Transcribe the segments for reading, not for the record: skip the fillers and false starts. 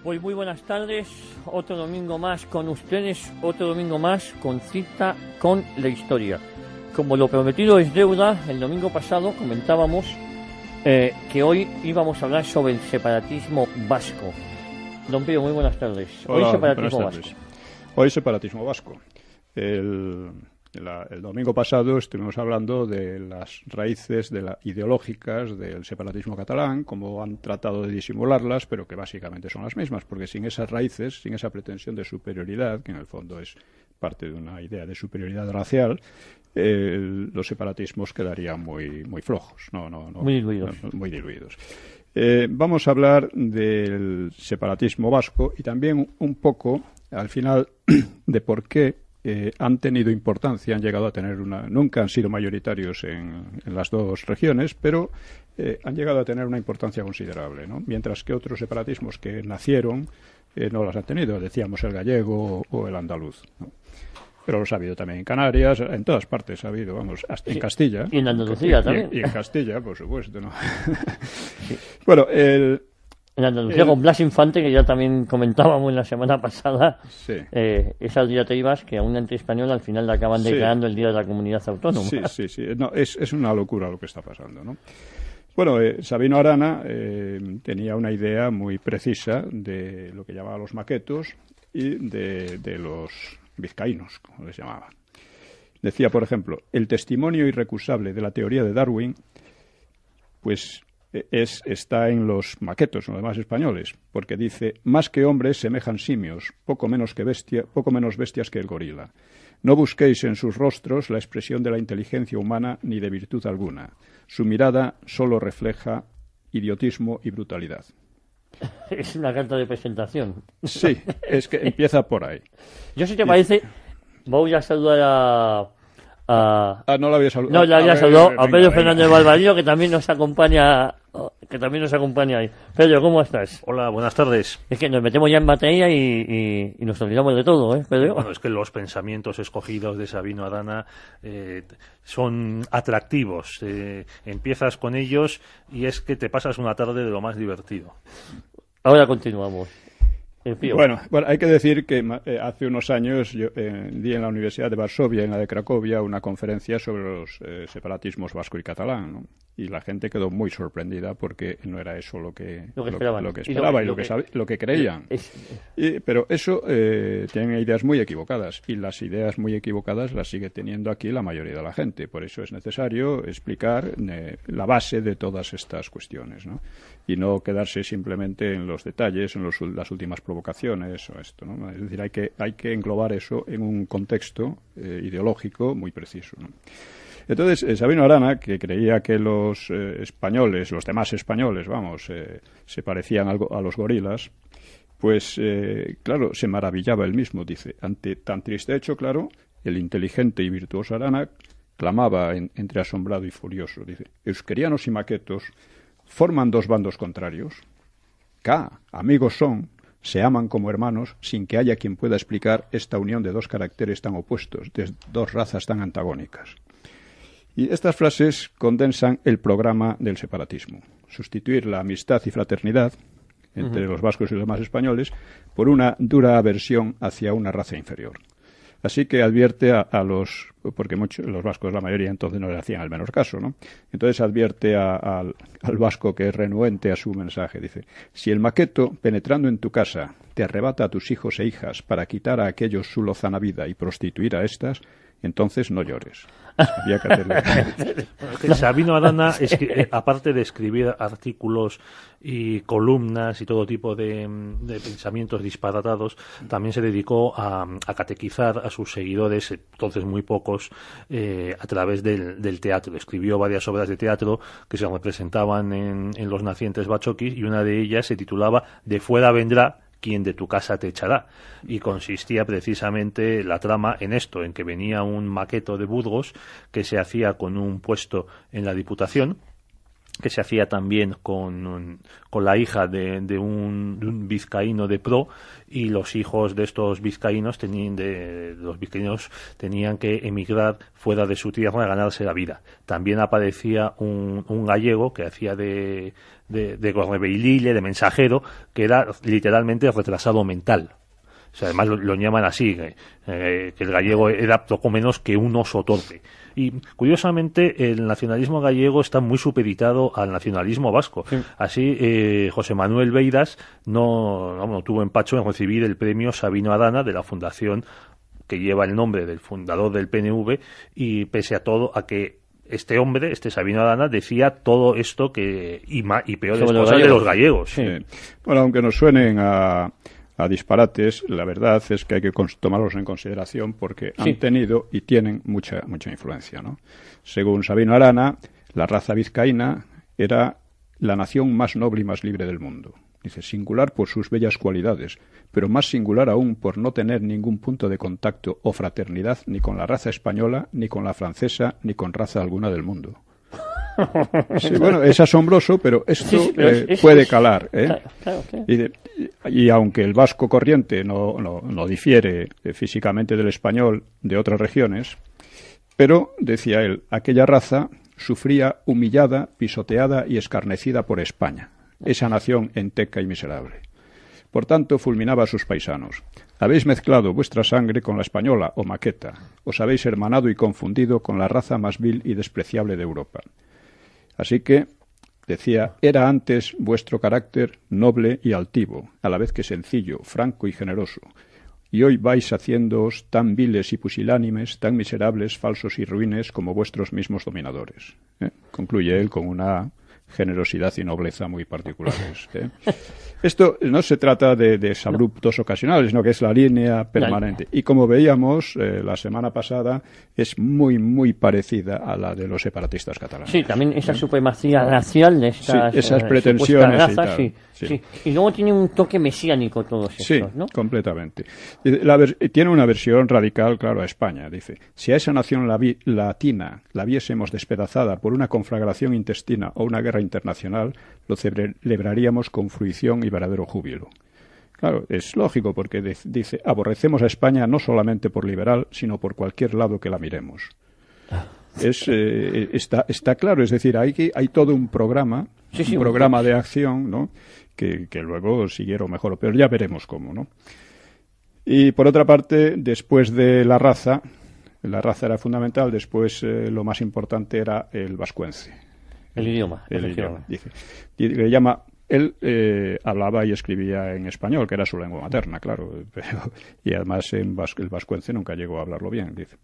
Pues muy buenas tardes, otro domingo más con ustedes, otro domingo más con cita con la historia. Como lo prometido es deuda, el domingo pasado comentábamos que hoy íbamos a hablar sobre el separatismo vasco. Don Pío, muy buenas tardes. Hola, hoy separatismo buenas tardes. vasco. Hoy separatismo vasco. El domingo pasado estuvimos hablando de las raíces ideológicas del separatismo catalán, cómo han tratado de disimularlas, pero que básicamente son las mismas, porque sin esas raíces, sin esa pretensión de superioridad, que en el fondo es parte de una idea de superioridad racial, los separatismos quedarían muy flojos, muy diluidos. Vamos a hablar del separatismo vasco y también un poco, al final, de por qué han tenido importancia, han llegado a tener nunca han sido mayoritarios en las dos regiones, pero han llegado a tener una importancia considerable, ¿no? Mientras que otros separatismos que nacieron no las han tenido, decíamos el gallego o el andaluz, ¿no? Pero los ha habido también en Canarias, en todas partes ha habido, vamos, hasta en Castilla. Y en Andalucía también. Y en Castilla, por supuesto, ¿no? Sí. Bueno, en Andalucía con Blas Infante, que ya también comentábamos la semana pasada, sí. Esas diatribas que a un ente español al final le acaban declarando el Día de la Comunidad Autónoma. Sí. No, es una locura lo que está pasando, ¿no? Bueno, Sabino Arana tenía una idea muy precisa de lo que llamaba los maquetos y de los vizcaínos, como les llamaban. Decía, por ejemplo, el testimonio irrecusable de la teoría de Darwin, pues está en los maquetos, en los demás españoles, porque dice, más que hombres semejan simios, poco menos bestias que el gorila. No busquéis en sus rostros la expresión de la inteligencia humana ni de virtud alguna. Su mirada solo refleja idiotismo y brutalidad. Es una carta de presentación. Sí, es que empieza por ahí. Yo, si te parece, voy a saludar no la había saludado. No, la había saludado a Pedro Fernández Valvarillo, que también nos acompaña ahí. Pedro, ¿cómo estás? Hola, buenas tardes. Es que nos metemos ya en batería y nos olvidamos de todo, Pedro? Bueno, es que los pensamientos escogidos de Sabino Arana son atractivos. Empiezas con ellos y es que te pasas una tarde de lo más divertido. Ahora continuamos. Bueno, hay que decir que hace unos años yo di en la Universidad de Varsovia y en la de Cracovia una conferencia sobre los separatismos vasco y catalán, ¿no? Y la gente quedó muy sorprendida porque no era eso lo que esperaba y lo que creían. Pero eso tienen ideas muy equivocadas y las ideas muy equivocadas las sigue teniendo aquí la mayoría de la gente. Por eso es necesario explicar la base de todas estas cuestiones, ¿no? Y no quedarse simplemente en los detalles, en las últimas provocaciones o esto, ¿no? Es decir, hay que englobar eso en un contexto ideológico muy preciso, ¿no? Entonces, Sabino Arana, que creía que los españoles, los demás españoles, se parecían a los gorilas, pues, claro, se maravillaba él mismo, dice. Ante tan triste hecho, claro, el inteligente y virtuoso Arana clamaba entre asombrado y furioso, dice, euskerianos y maquetos forman dos bandos contrarios. Amigos son, se aman como hermanos, sin que haya quien pueda explicar esta unión de dos caracteres tan opuestos, de dos razas tan antagónicas. Y estas frases condensan el programa del separatismo. Sustituir la amistad y fraternidad entre los vascos y los demás españoles por una dura aversión hacia una raza inferior. Así que advierte porque los vascos, la mayoría, entonces no le hacían el menor caso, ¿no? Entonces advierte al vasco que es renuente a su mensaje. Dice, si el maqueto, penetrando en tu casa, te arrebata a tus hijos e hijas para quitar a aquellos su lozana vida y prostituir a estas, entonces no llores. Había que hacerle... Sabino Arana, aparte de escribir artículos y columnas y todo tipo de pensamientos disparatados, también se dedicó a catequizar a sus seguidores, entonces muy pocos, a través del teatro. Escribió varias obras de teatro que se representaban en los nacientes bachoquis, y una de ellas se titulaba De fuera vendrá quien de tu casa te echará, y consistía precisamente la trama en esto, en que venía un maqueto de Burgos que se hacía con un puesto en la Diputación que se hacía también con la hija de un vizcaíno de pro, y los hijos de estos vizcaínos tenían que emigrar fuera de su tierra a ganarse la vida. También aparecía un gallego que hacía de correveilille, de mensajero, que era literalmente retrasado mental. O sea, además lo llaman así, que el gallego era poco menos que un oso torpe. Y curiosamente el nacionalismo gallego está muy supeditado al nacionalismo vasco. Sí. Así José Manuel Beiras no tuvo empacho en recibir el premio Sabino Arana de la fundación que lleva el nombre del fundador del PNV, y pese a todo, a que este hombre, Sabino Arana, decía todo esto y peores cosas de los gallegos. Sí. Bueno, aunque nos suenen a disparates, la verdad es que hay que tomarlos en consideración porque han tenido y tienen mucha influencia, ¿no? Según Sabino Arana, la raza vizcaína era la nación más noble y más libre del mundo. Dice, singular por sus bellas cualidades, pero más singular aún por no tener ningún punto de contacto o fraternidad ni con la raza española, ni con la francesa, ni con raza alguna del mundo. Sí, bueno, es asombroso, pero esto puede calar, ¿eh? Claro. Y aunque el vasco corriente no difiere físicamente del español de otras regiones, pero, decía él, aquella raza sufría humillada, pisoteada y escarnecida por España, esa nación enteca y miserable. Por tanto, fulminaba a sus paisanos. Habéis mezclado vuestra sangre con la española o maqueta, os habéis hermanado y confundido con la raza más vil y despreciable de Europa. Así que, decía, era antes vuestro carácter noble y altivo, a la vez que sencillo, franco y generoso, y hoy vais haciéndoos tan viles y pusilánimes, tan miserables, falsos y ruines como vuestros mismos dominadores. Concluye él con una generosidad y nobleza muy particulares. Esto no se trata de desabruptos ocasionales, sino que es la línea permanente. Y como veíamos la semana pasada, es muy, muy parecida a la de los separatistas catalanes. Sí, también esa supremacía racial de estas esas pretensiones razas, y tal. Sí. Y luego tiene un toque mesiánico todos estos, ¿no? Sí, completamente. Tiene una versión radical, claro, a España. Dice, si a esa nación latina la viésemos despedazada por una conflagración intestina o una guerra internacional, lo celebraríamos con fruición y verdadero júbilo. Claro, es lógico porque dice, aborrecemos a España no solamente por liberal, sino por cualquier lado que la miremos. Está claro, es decir, hay todo un programa, un programa de acción, ¿no? Que luego siguieron mejor o peor, ya veremos cómo, ¿no? Y por otra parte, después de la raza era fundamental, después lo más importante era el vascuence. El idioma. Dice. Le llama, él hablaba y escribía en español, que era su lengua materna, claro, y además el vascuence nunca llegó a hablarlo bien, dice.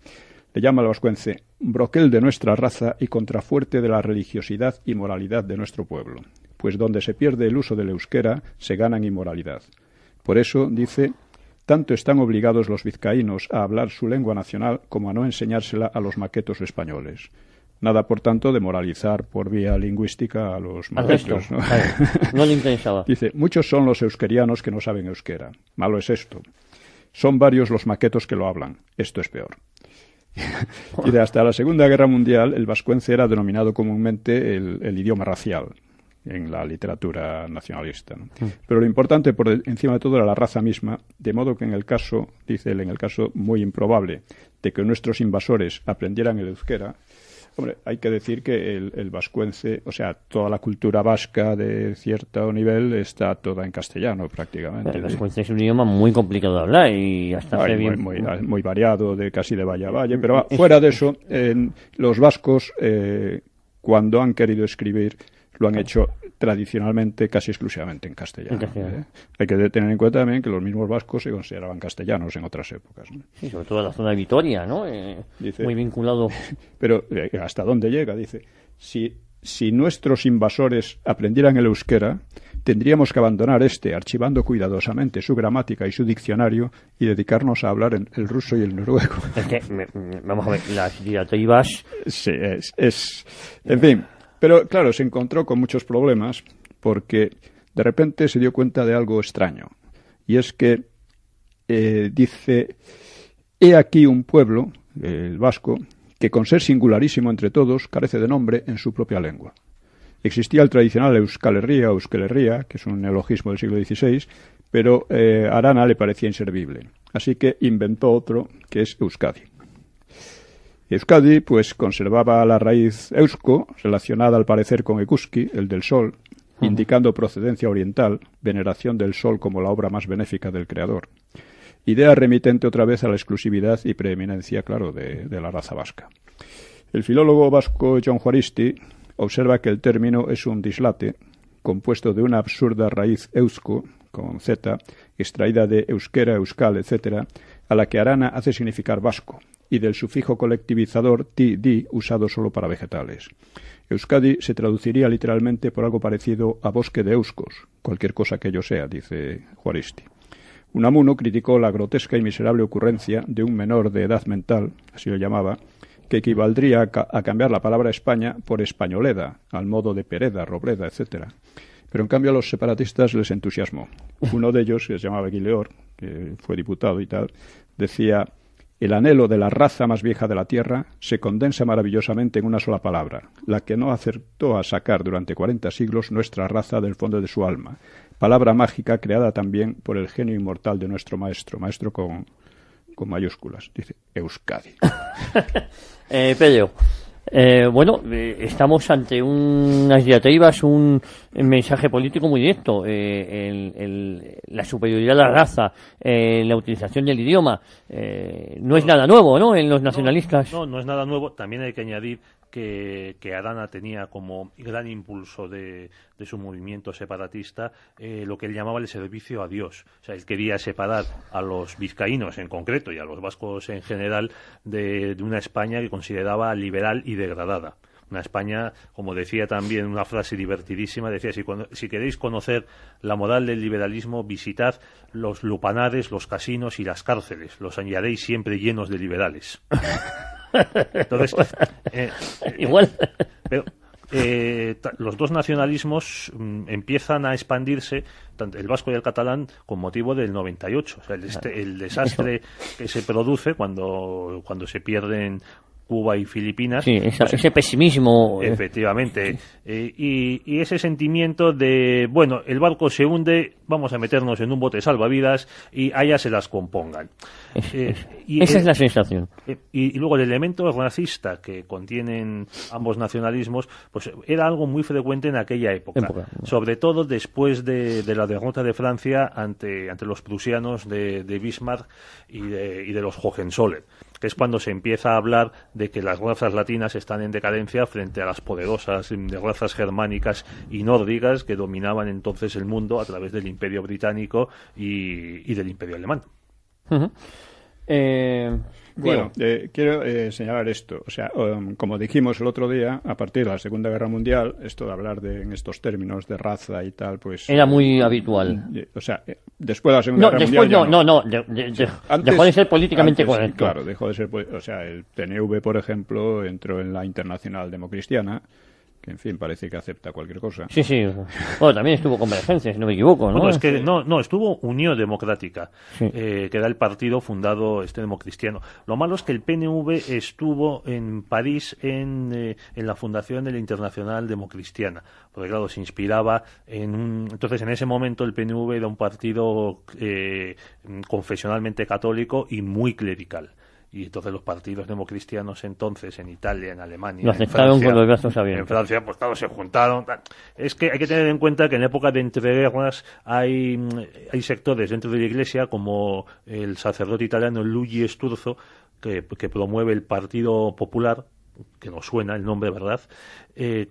Le llama al vascuence broquel de nuestra raza y contrafuerte de la religiosidad y moralidad de nuestro pueblo, pues donde se pierde el uso del euskera se gana en inmoralidad. Por eso, dice, tanto están obligados los vizcaínos a hablar su lengua nacional como a no enseñársela a los maquetos españoles. Nada, por tanto, de moralizar por vía lingüística a los maquetos, ¿no? Claro, no le interesaba. Dice, muchos son los euskerianos que no saben euskera. Malo es esto. Son varios los maquetos que lo hablan. Esto es peor. Y hasta la Segunda Guerra Mundial, el vascuence era denominado comúnmente el idioma racial en la literatura nacionalista, ¿no? Pero lo importante, por encima de todo, era la raza misma, de modo que en el caso, dice él, en el caso muy improbable de que nuestros invasores aprendieran el euskera, hombre, hay que decir que el vascuence, o sea, toda la cultura vasca de cierto nivel está toda en castellano prácticamente. El vascuence es un idioma muy complicado de hablar y hasta muy variado, casi de valle a valle, pero fuera de eso, los vascos, cuando han querido escribir, lo han hecho tradicionalmente casi exclusivamente en castellano. Hay que tener en cuenta también que los mismos vascos se consideraban castellanos en otras épocas, ¿no? Sí, sobre todo en la zona de Vitoria, ¿no? Dice, muy vinculado. Pero ¿hasta dónde llega? Dice, si nuestros invasores aprendieran el euskera, tendríamos que abandonar archivando cuidadosamente su gramática y su diccionario y dedicarnos a hablar el ruso y el noruego. Es que, vamos a ver, las diatribas... Sí, en fin... Pero, claro, se encontró con muchos problemas porque de repente se dio cuenta de algo extraño. Y es que, dice, he aquí un pueblo, el vasco, que con ser singularísimo entre todos, carece de nombre en su propia lengua. Existía el tradicional Euskal Herria o Euskal Herria, que es un neologismo del siglo XVI, pero a Arana le parecía inservible. Así que inventó otro, que es Euskadi. Euskadi, pues, conservaba la raíz eusko, relacionada al parecer con Ekuski, el del sol, indicando procedencia oriental, veneración del sol como la obra más benéfica del creador. Idea remitente otra vez a la exclusividad y preeminencia, claro, de la raza vasca. El filólogo vasco Jon Juaristi observa que el término es un dislate, compuesto de una absurda raíz eusko, con Z, extraída de euskera, euskal, etc., a la que Arana hace significar vasco, y del sufijo colectivizador ti-di usado solo para vegetales. Euskadi se traduciría literalmente por algo parecido a bosque de euskos, cualquier cosa que ello sea, dice Juaristi. Unamuno criticó la grotesca y miserable ocurrencia de un menor de edad mental, así lo llamaba, que equivaldría a cambiar la palabra España por españoleda, al modo de Pereda, Robreda, etc. Pero en cambio a los separatistas les entusiasmó. Uno de ellos, que se llamaba Guileor, que fue diputado y tal, decía: el anhelo de la raza más vieja de la tierra se condensa maravillosamente en una sola palabra, la que no acertó a sacar durante 40 siglos nuestra raza del fondo de su alma, palabra mágica creada también por el genio inmortal de nuestro maestro con mayúsculas, dice Euskadi. Pedro, estamos ante unas diatribas, un mensaje político muy directo, la superioridad de la raza, la utilización del idioma, no es nada nuevo, ¿no?, en los nacionalistas. No es nada nuevo. También hay que añadir que Arana tenía como gran impulso de su movimiento separatista lo que él llamaba el servicio a Dios. O sea, él quería separar a los vizcaínos en concreto y a los vascos en general de una España que consideraba liberal y degradada. Una España, como decía también una frase divertidísima, decía: si queréis conocer la moral del liberalismo, visitad los lupanares, los casinos y las cárceles. Los hallaréis siempre llenos de liberales. Entonces, igual. Pero los dos nacionalismos empiezan a expandirse, tanto el vasco y el catalán, con motivo del 98. O sea, el desastre que se produce cuando se pierden Cuba y Filipinas. Sí, ese pesimismo. Efectivamente. Y ese sentimiento de, bueno, el barco se hunde, vamos a meternos en un bote salvavidas y allá se las compongan. Esa es la sensación. Y luego el elemento racista que contienen ambos nacionalismos, pues era algo muy frecuente en aquella época. Sobre todo después de la derrota de Francia ante los prusianos de Bismarck y de los Hohenzollern, que es cuando se empieza a hablar de que las razas latinas están en decadencia frente a las poderosas razas germánicas y nórdicas que dominaban entonces el mundo a través del Imperio Británico y del Imperio Alemán. Uh-huh. Bueno, quiero señalar esto. O sea, como dijimos el otro día, a partir de la Segunda Guerra Mundial, esto de hablar en estos términos de raza y tal, pues... Era muy habitual. O sea, después de la Segunda Guerra Mundial... Antes, dejó de ser políticamente correcto. Claro, dejó de ser... O sea, el PNV, por ejemplo, entró en la Internacional Democristiana, que en fin, parece que acepta cualquier cosa. Sí. Bueno, también estuvo Convergencia, si no me equivoco, ¿no? Bueno, es que no, estuvo Unión Democrática, sí. Que era el partido fundado democristiano. Lo malo es que el PNV estuvo en París en la fundación de la Internacional Democristiana, porque claro, se inspiraba entonces en ese momento el PNV era un partido confesionalmente católico y muy clerical. Y entonces los partidos democristianos entonces en Italia, en Alemania, lo aceptaron con los brazos abiertos. En Francia, pues claro, se juntaron. Es que hay que tener en cuenta que en época de entreguerras hay sectores dentro de la Iglesia, como el sacerdote italiano Luigi Sturzo, que promueve el Partido Popular, que nos suena el nombre, ¿verdad?,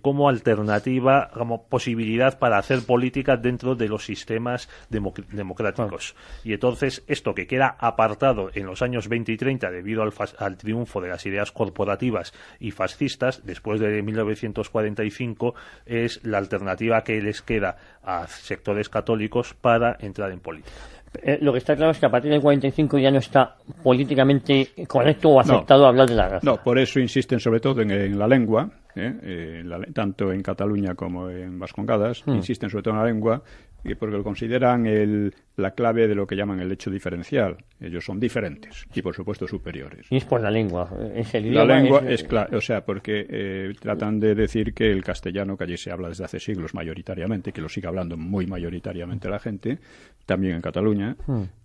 como alternativa, como posibilidad para hacer política dentro de los sistemas democráticos. Y entonces esto que queda apartado en los años 20 y 30 debido al triunfo de las ideas corporativas y fascistas, después de 1945, es la alternativa que les queda a sectores católicos para entrar en política. Lo que está claro es que a partir del 45 ya no está políticamente correcto o aceptado hablar de la raza. No, por eso insisten sobre todo en la lengua, tanto en Cataluña como en Vascongadas, insisten sobre todo en la lengua, porque lo consideran la clave de lo que llaman el hecho diferencial. Ellos son diferentes y, por supuesto, superiores. Y es por la lengua. Es el idioma, la lengua es claro, o sea, porque tratan de decir que el castellano, que allí se habla desde hace siglos mayoritariamente, que lo sigue hablando muy mayoritariamente la gente, también en Cataluña,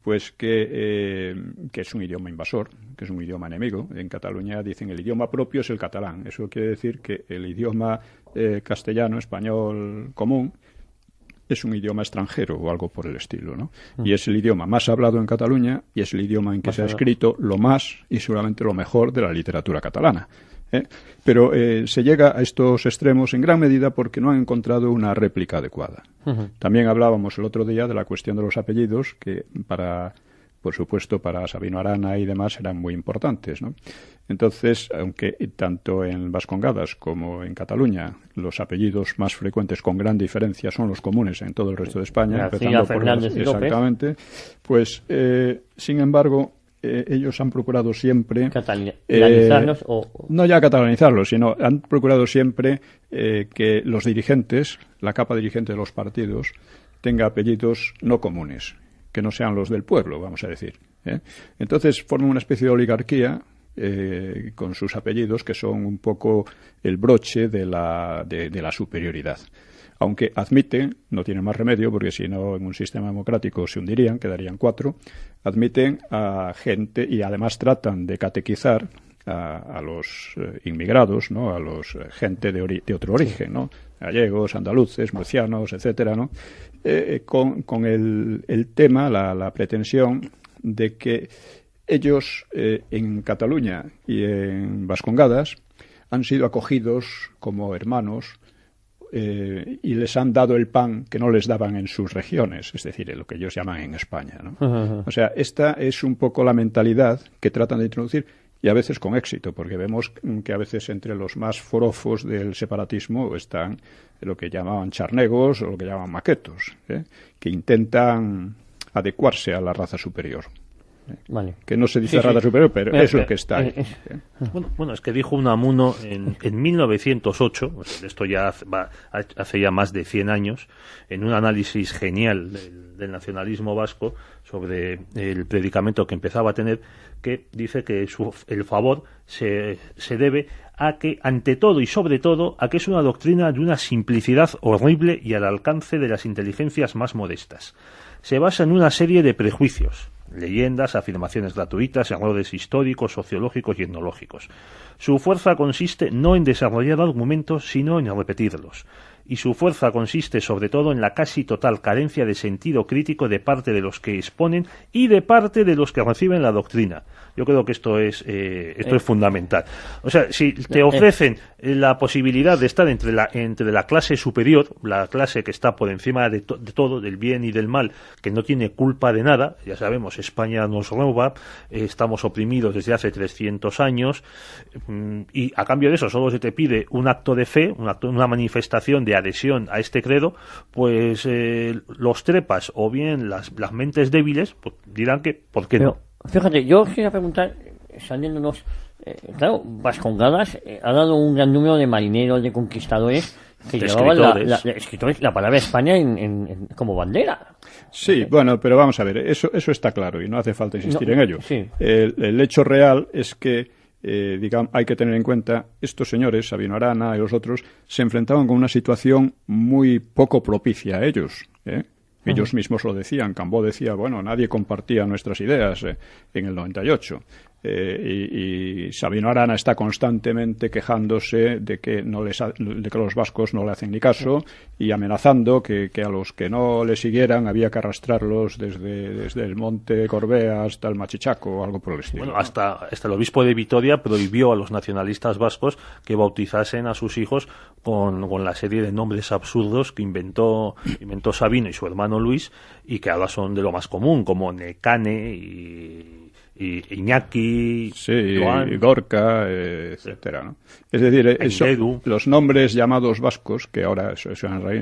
pues que es un idioma invasor, que es un idioma enemigo. En Cataluña dicen el idioma propio es el catalán. Eso quiere decir que el idioma castellano, español común, es un idioma extranjero o algo por el estilo, ¿no? Y es el idioma más hablado en Cataluña y es el idioma en que se ha escrito lo más y seguramente lo mejor de la literatura catalana. Pero se llega a estos extremos en gran medida porque no han encontrado una réplica adecuada. También hablábamos el otro día de la cuestión de los apellidos, que por supuesto, para Sabino Arana y demás eran muy importantes, ¿no? Entonces, aunque tanto en Vascongadas como en Cataluña los apellidos más frecuentes con gran diferencia son los comunes en todo el resto de España, exactamente, pues, sin embargo, ellos han procurado siempre catalanizarlos no ya catalanizarlos, sino han procurado siempre que los dirigentes, la capa dirigente de los partidos, tenga apellidos no comunes, que no sean los del pueblo, vamos a decir. Entonces forman una especie de oligarquía con sus apellidos que son un poco el broche de la superioridad. Aunque admiten, no tienen más remedio, porque si no en un sistema democrático se hundirían, quedarían 4, admiten a gente y además tratan de catequizar a los inmigrados, ¿no? A los gente de otro origen, ¿no? Gallegos, andaluces, murcianos, etcétera, ¿no? Con el tema, la pretensión de que ellos en Cataluña y en Vascongadas han sido acogidos como hermanos y les han dado el pan que no les daban en sus regiones, es decir, lo que ellos llaman en España, ¿no? O sea, esta es un poco la mentalidad que tratan de introducir y a veces con éxito, porque vemos que a veces entre los más forofos del separatismo están lo que llamaban charnegos o lo que llaman maquetos, que intentan adecuarse a la raza superior. Vale. Que no se dice raza superior, pero es lo que está ahí. Bueno, es que dijo Unamuno en 1908, esto ya hace ya más de 100 años, en un análisis genial del nacionalismo vasco sobre el predicamento que empezaba a tener, que dice que el favor se debe a que, ante todo y sobre todo, a que es una doctrina de una simplicidad horrible y al alcance de las inteligencias más modestas. Se basa en una serie de prejuicios, leyendas, afirmaciones gratuitas, errores históricos, sociológicos y etnológicos. Su fuerza consiste no en desarrollar argumentos, sino en repetirlos. Y su fuerza consiste sobre todo en la casi total carencia de sentido crítico de parte de los que exponen y de parte de los que reciben la doctrina. Yo creo que esto es fundamental. O sea, si te ofrecen la posibilidad de estar entre la clase superior, la clase que está por encima de todo, del bien y del mal, que no tiene culpa de nada, ya sabemos, España nos roba, estamos oprimidos desde hace 300 años, y a cambio de eso solo se te pide un acto de fe, una manifestación de adhesión a este credo, pues los trepas o bien las mentes débiles pues, dirán que ¿por qué no? Fíjate, yo quería preguntar, saliéndonos, claro, Vascongadas ha dado un gran número de marineros, de conquistadores que llevaban escritores, la palabra España como bandera. Sí, bueno, pero vamos a ver, eso está claro y no hace falta insistir en ello. Sí. El hecho real es que digamos, hay que tener en cuenta, estos señores, Sabino Arana y los otros, se enfrentaban con una situación muy poco propicia a ellos, Ellos mismos lo decían. Cambó decía, bueno, nadie compartía nuestras ideas en el 98. Y Sabino Arana está constantemente quejándose de que los vascos no le hacen ni caso y amenazando que a los que no le siguieran había que arrastrarlos desde el Monte Corbea hasta el Machichaco o algo por el estilo. Bueno, hasta el obispo de Vitoria prohibió a los nacionalistas vascos que bautizasen a sus hijos con la serie de nombres absurdos que inventó Sabino y su hermano Luis y que ahora son de lo más común, como Necane y Iñaki, y Gorka, etcétera, ¿no? Es decir, los nombres llamados vascos, que ahora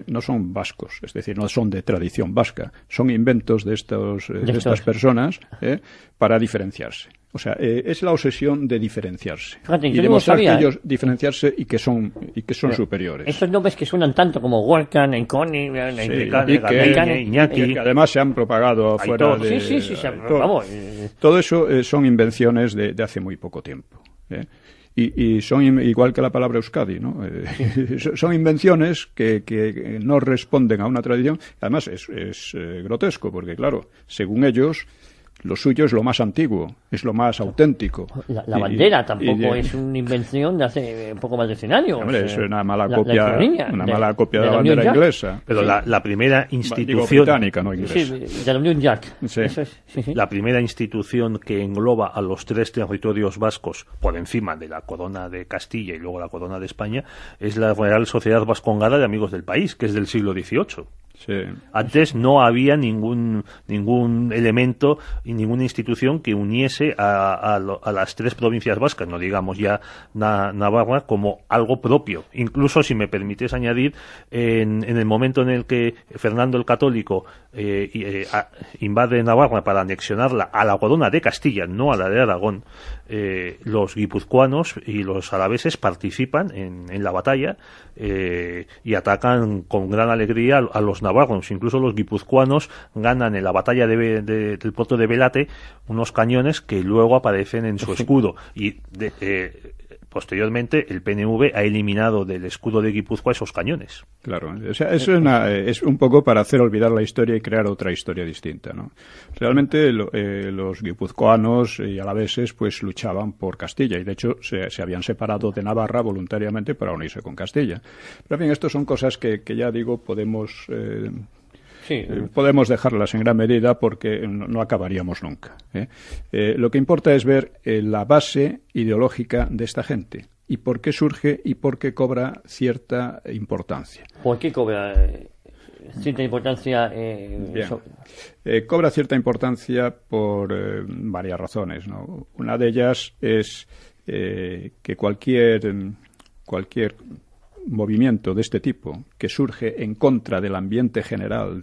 no son vascos, es decir, no son de tradición vasca, son inventos de estas personas para diferenciarse. O sea, es la obsesión de diferenciarse. Fíjate, y yo no demostrar sabía, que ellos diferenciarse y que son superiores. Estos nombres que suenan tanto como Walkan, Enconi, Iñaki, que además se han propagado afuera de... Sí, vamos. Todo eso son invenciones de hace muy poco tiempo. Y son igual que la palabra Euskadi, ¿no? Son invenciones que no responden a una tradición. Además, es grotesco, porque, claro, según ellos, lo suyo es lo más antiguo, es lo más auténtico. La bandera tampoco es una invención de hace un poco más de 100 años. Hombre, es una mala copia de la bandera inglesa. Pero la primera institución... británica, no inglesa. Sí, de la Unión Jack. Sí. Eso es, sí. La primera institución que engloba a los 3 territorios vascos por encima de la corona de Castilla y luego la corona de España es la Real Sociedad Vascongada de Amigos del País, que es del siglo XVIII. Sí. Antes no había ningún elemento y ninguna institución que uniese a las 3 provincias vascas, no digamos ya Navarra, como algo propio. Incluso, si me permites añadir, en el momento en el que Fernando el Católico invade Navarra para anexionarla a la corona de Castilla, no a la de Aragón, los guipuzcoanos y los alaveses participan en la batalla y atacan con gran alegría a los navarros. Incluso los guipuzcoanos ganan en la batalla del puerto de Velate unos cañones que luego aparecen en su escudo y posteriormente el PNV ha eliminado del escudo de Guipúzcoa esos cañones. Claro, o sea, es un poco para hacer olvidar la historia y crear otra historia distinta, ¿no? Realmente los guipuzcoanos y alaveses pues luchaban por Castilla y de hecho se habían separado de Navarra voluntariamente para unirse con Castilla. Pero en fin, esto son cosas que ya digo podemos dejarlas en gran medida porque no acabaríamos nunca. Lo que importa es ver la base ideológica de esta gente y por qué surge y por qué cobra cierta importancia. ¿Por qué cobra cierta importancia? Cobra cierta importancia por varias razones, ¿no? Una de ellas es que cualquier movimiento de este tipo que surge en contra del ambiente general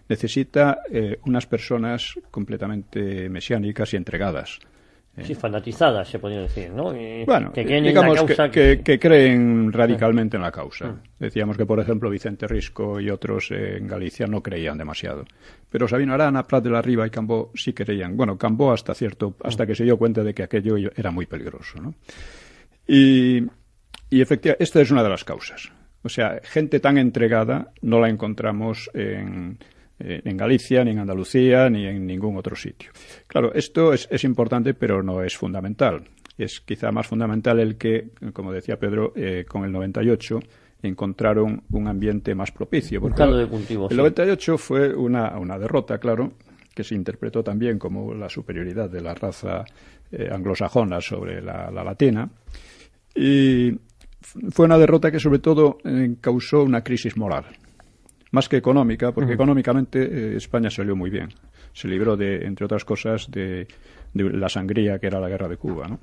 necesita unas personas completamente mesiánicas y entregadas. Sí, fanatizadas, se podría decir, ¿no? Bueno, que creen digamos en la causa que creen radicalmente en la causa. Decíamos que, por ejemplo, Vicente Risco y otros en Galicia no creían demasiado. Pero Sabino Arana, Prat de la Riba y Cambó sí creían. Bueno, Cambó hasta que se dio cuenta de que aquello era muy peligroso, ¿no? Y efectivamente, esta es una de las causas. O sea, gente tan entregada no la encontramos en Galicia, ni en Andalucía, ni en ningún otro sitio. Claro, esto es importante, pero no es fundamental. Es quizá más fundamental el que, como decía Pedro, con el 98 encontraron un ambiente más propicio. Porque caldo de cultivo, el 98 fue una derrota, claro, que se interpretó también como la superioridad de la raza anglosajona sobre la latina. Y fue una derrota que sobre todo causó una crisis moral, más que económica, porque económicamente España salió muy bien. Se libró entre otras cosas, de la sangría que era la guerra de Cuba, ¿no?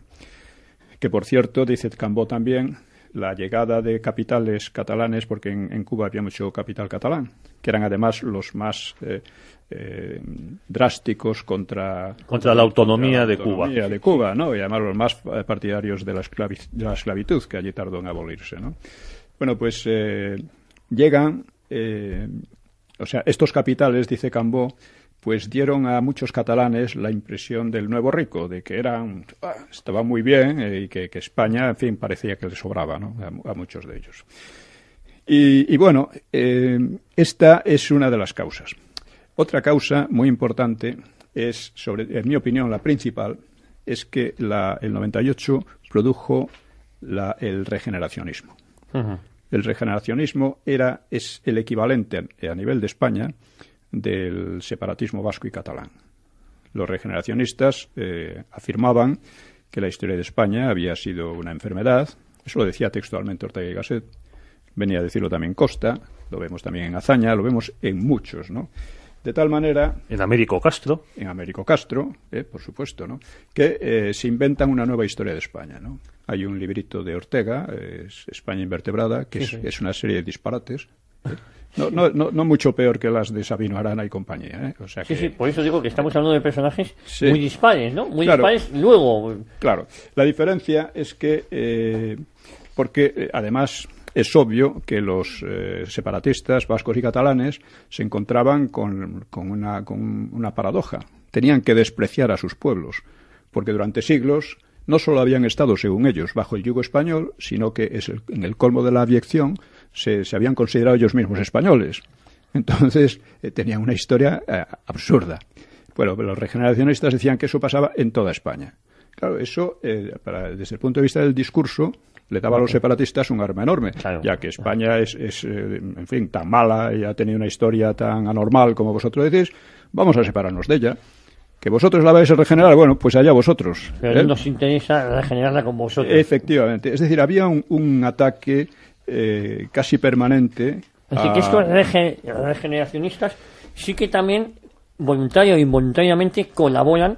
Que, por cierto, dice Cambó también, la llegada de capitales catalanes, porque en Cuba había mucho capital catalán, que eran además los más drásticos contra la autonomía de Cuba, ¿no? Y además los más partidarios de la esclavitud, que allí tardó en abolirse, ¿no? Bueno, pues llegan, o sea, estos capitales, dice Cambó, pues dieron a muchos catalanes la impresión del nuevo rico, de que estaba muy bien y que España, en fin, parecía que le sobraba, ¿no? A muchos de ellos. Y bueno, esta es una de las causas. Otra causa muy importante es, en mi opinión, la principal, es que el 98 produjo el regeneracionismo. Uh-huh. El regeneracionismo es el equivalente a nivel de España del separatismo vasco y catalán. Los regeneracionistas afirmaban que la historia de España había sido una enfermedad. Eso lo decía textualmente Ortega y Gasset. Venía a decirlo también Costa, lo vemos también en Azaña, lo vemos en muchos, ¿no? De tal manera... En Américo Castro, por supuesto, ¿no? Que se inventan una nueva historia de España, ¿no? Hay un librito de Ortega, España invertebrada, que es una serie de disparates, No mucho peor que las de Sabino Arana y compañía, ¿eh? O sea que... Sí, por eso digo que estamos hablando de personajes Sí. muy dispares, ¿no? Muy Claro. dispares luego. Claro, la diferencia es que, porque además es obvio que los separatistas vascos y catalanes se encontraban con una paradoja. Tenían que despreciar a sus pueblos, porque durante siglos no solo habían estado, según ellos, bajo el yugo español, sino que en el colmo de la abyección se habían considerado ellos mismos españoles. Entonces, tenían una historia absurda. Bueno, los regeneracionistas decían que eso pasaba en toda España. Claro, eso, desde el punto de vista del discurso, le daba a los separatistas un arma enorme, Claro. ya que España es, en fin, tan mala y ha tenido una historia tan anormal como vosotros decís, vamos a separarnos de ella. Que vosotros la vais a regenerar, bueno, pues allá vosotros. Pero no nos interesa regenerarla con vosotros. Efectivamente. Es decir, había un ataque casi permanente. Es decir, que estos regeneracionistas sí que también, voluntario e involuntariamente, colaboran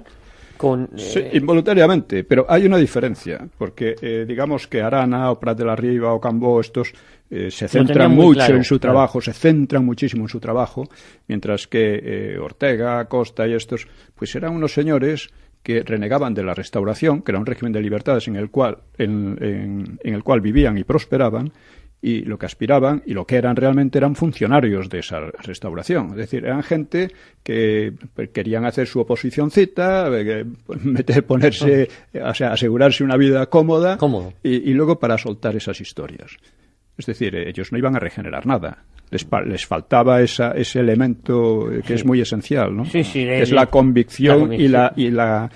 con... Sí, involuntariamente, pero hay una diferencia, porque digamos que Arana o Prat de la Riba o Cambó, estos se centran mucho claro, en su trabajo, se centran muchísimo en su trabajo, mientras que Ortega, Costa y estos, pues eran unos señores que renegaban de la Restauración, que era un régimen de libertades en el cual vivían y prosperaban, y lo que aspiraban y lo que eran realmente eran funcionarios de esa restauración. Es decir, eran gente que querían hacer su oposicioncita, ponerse, o sea, asegurarse una vida cómoda. Y luego para soltar esas historias. Es decir, ellos no iban a regenerar nada. Les faltaba ese elemento que es muy esencial, ¿no? Sí, que es la convicción y la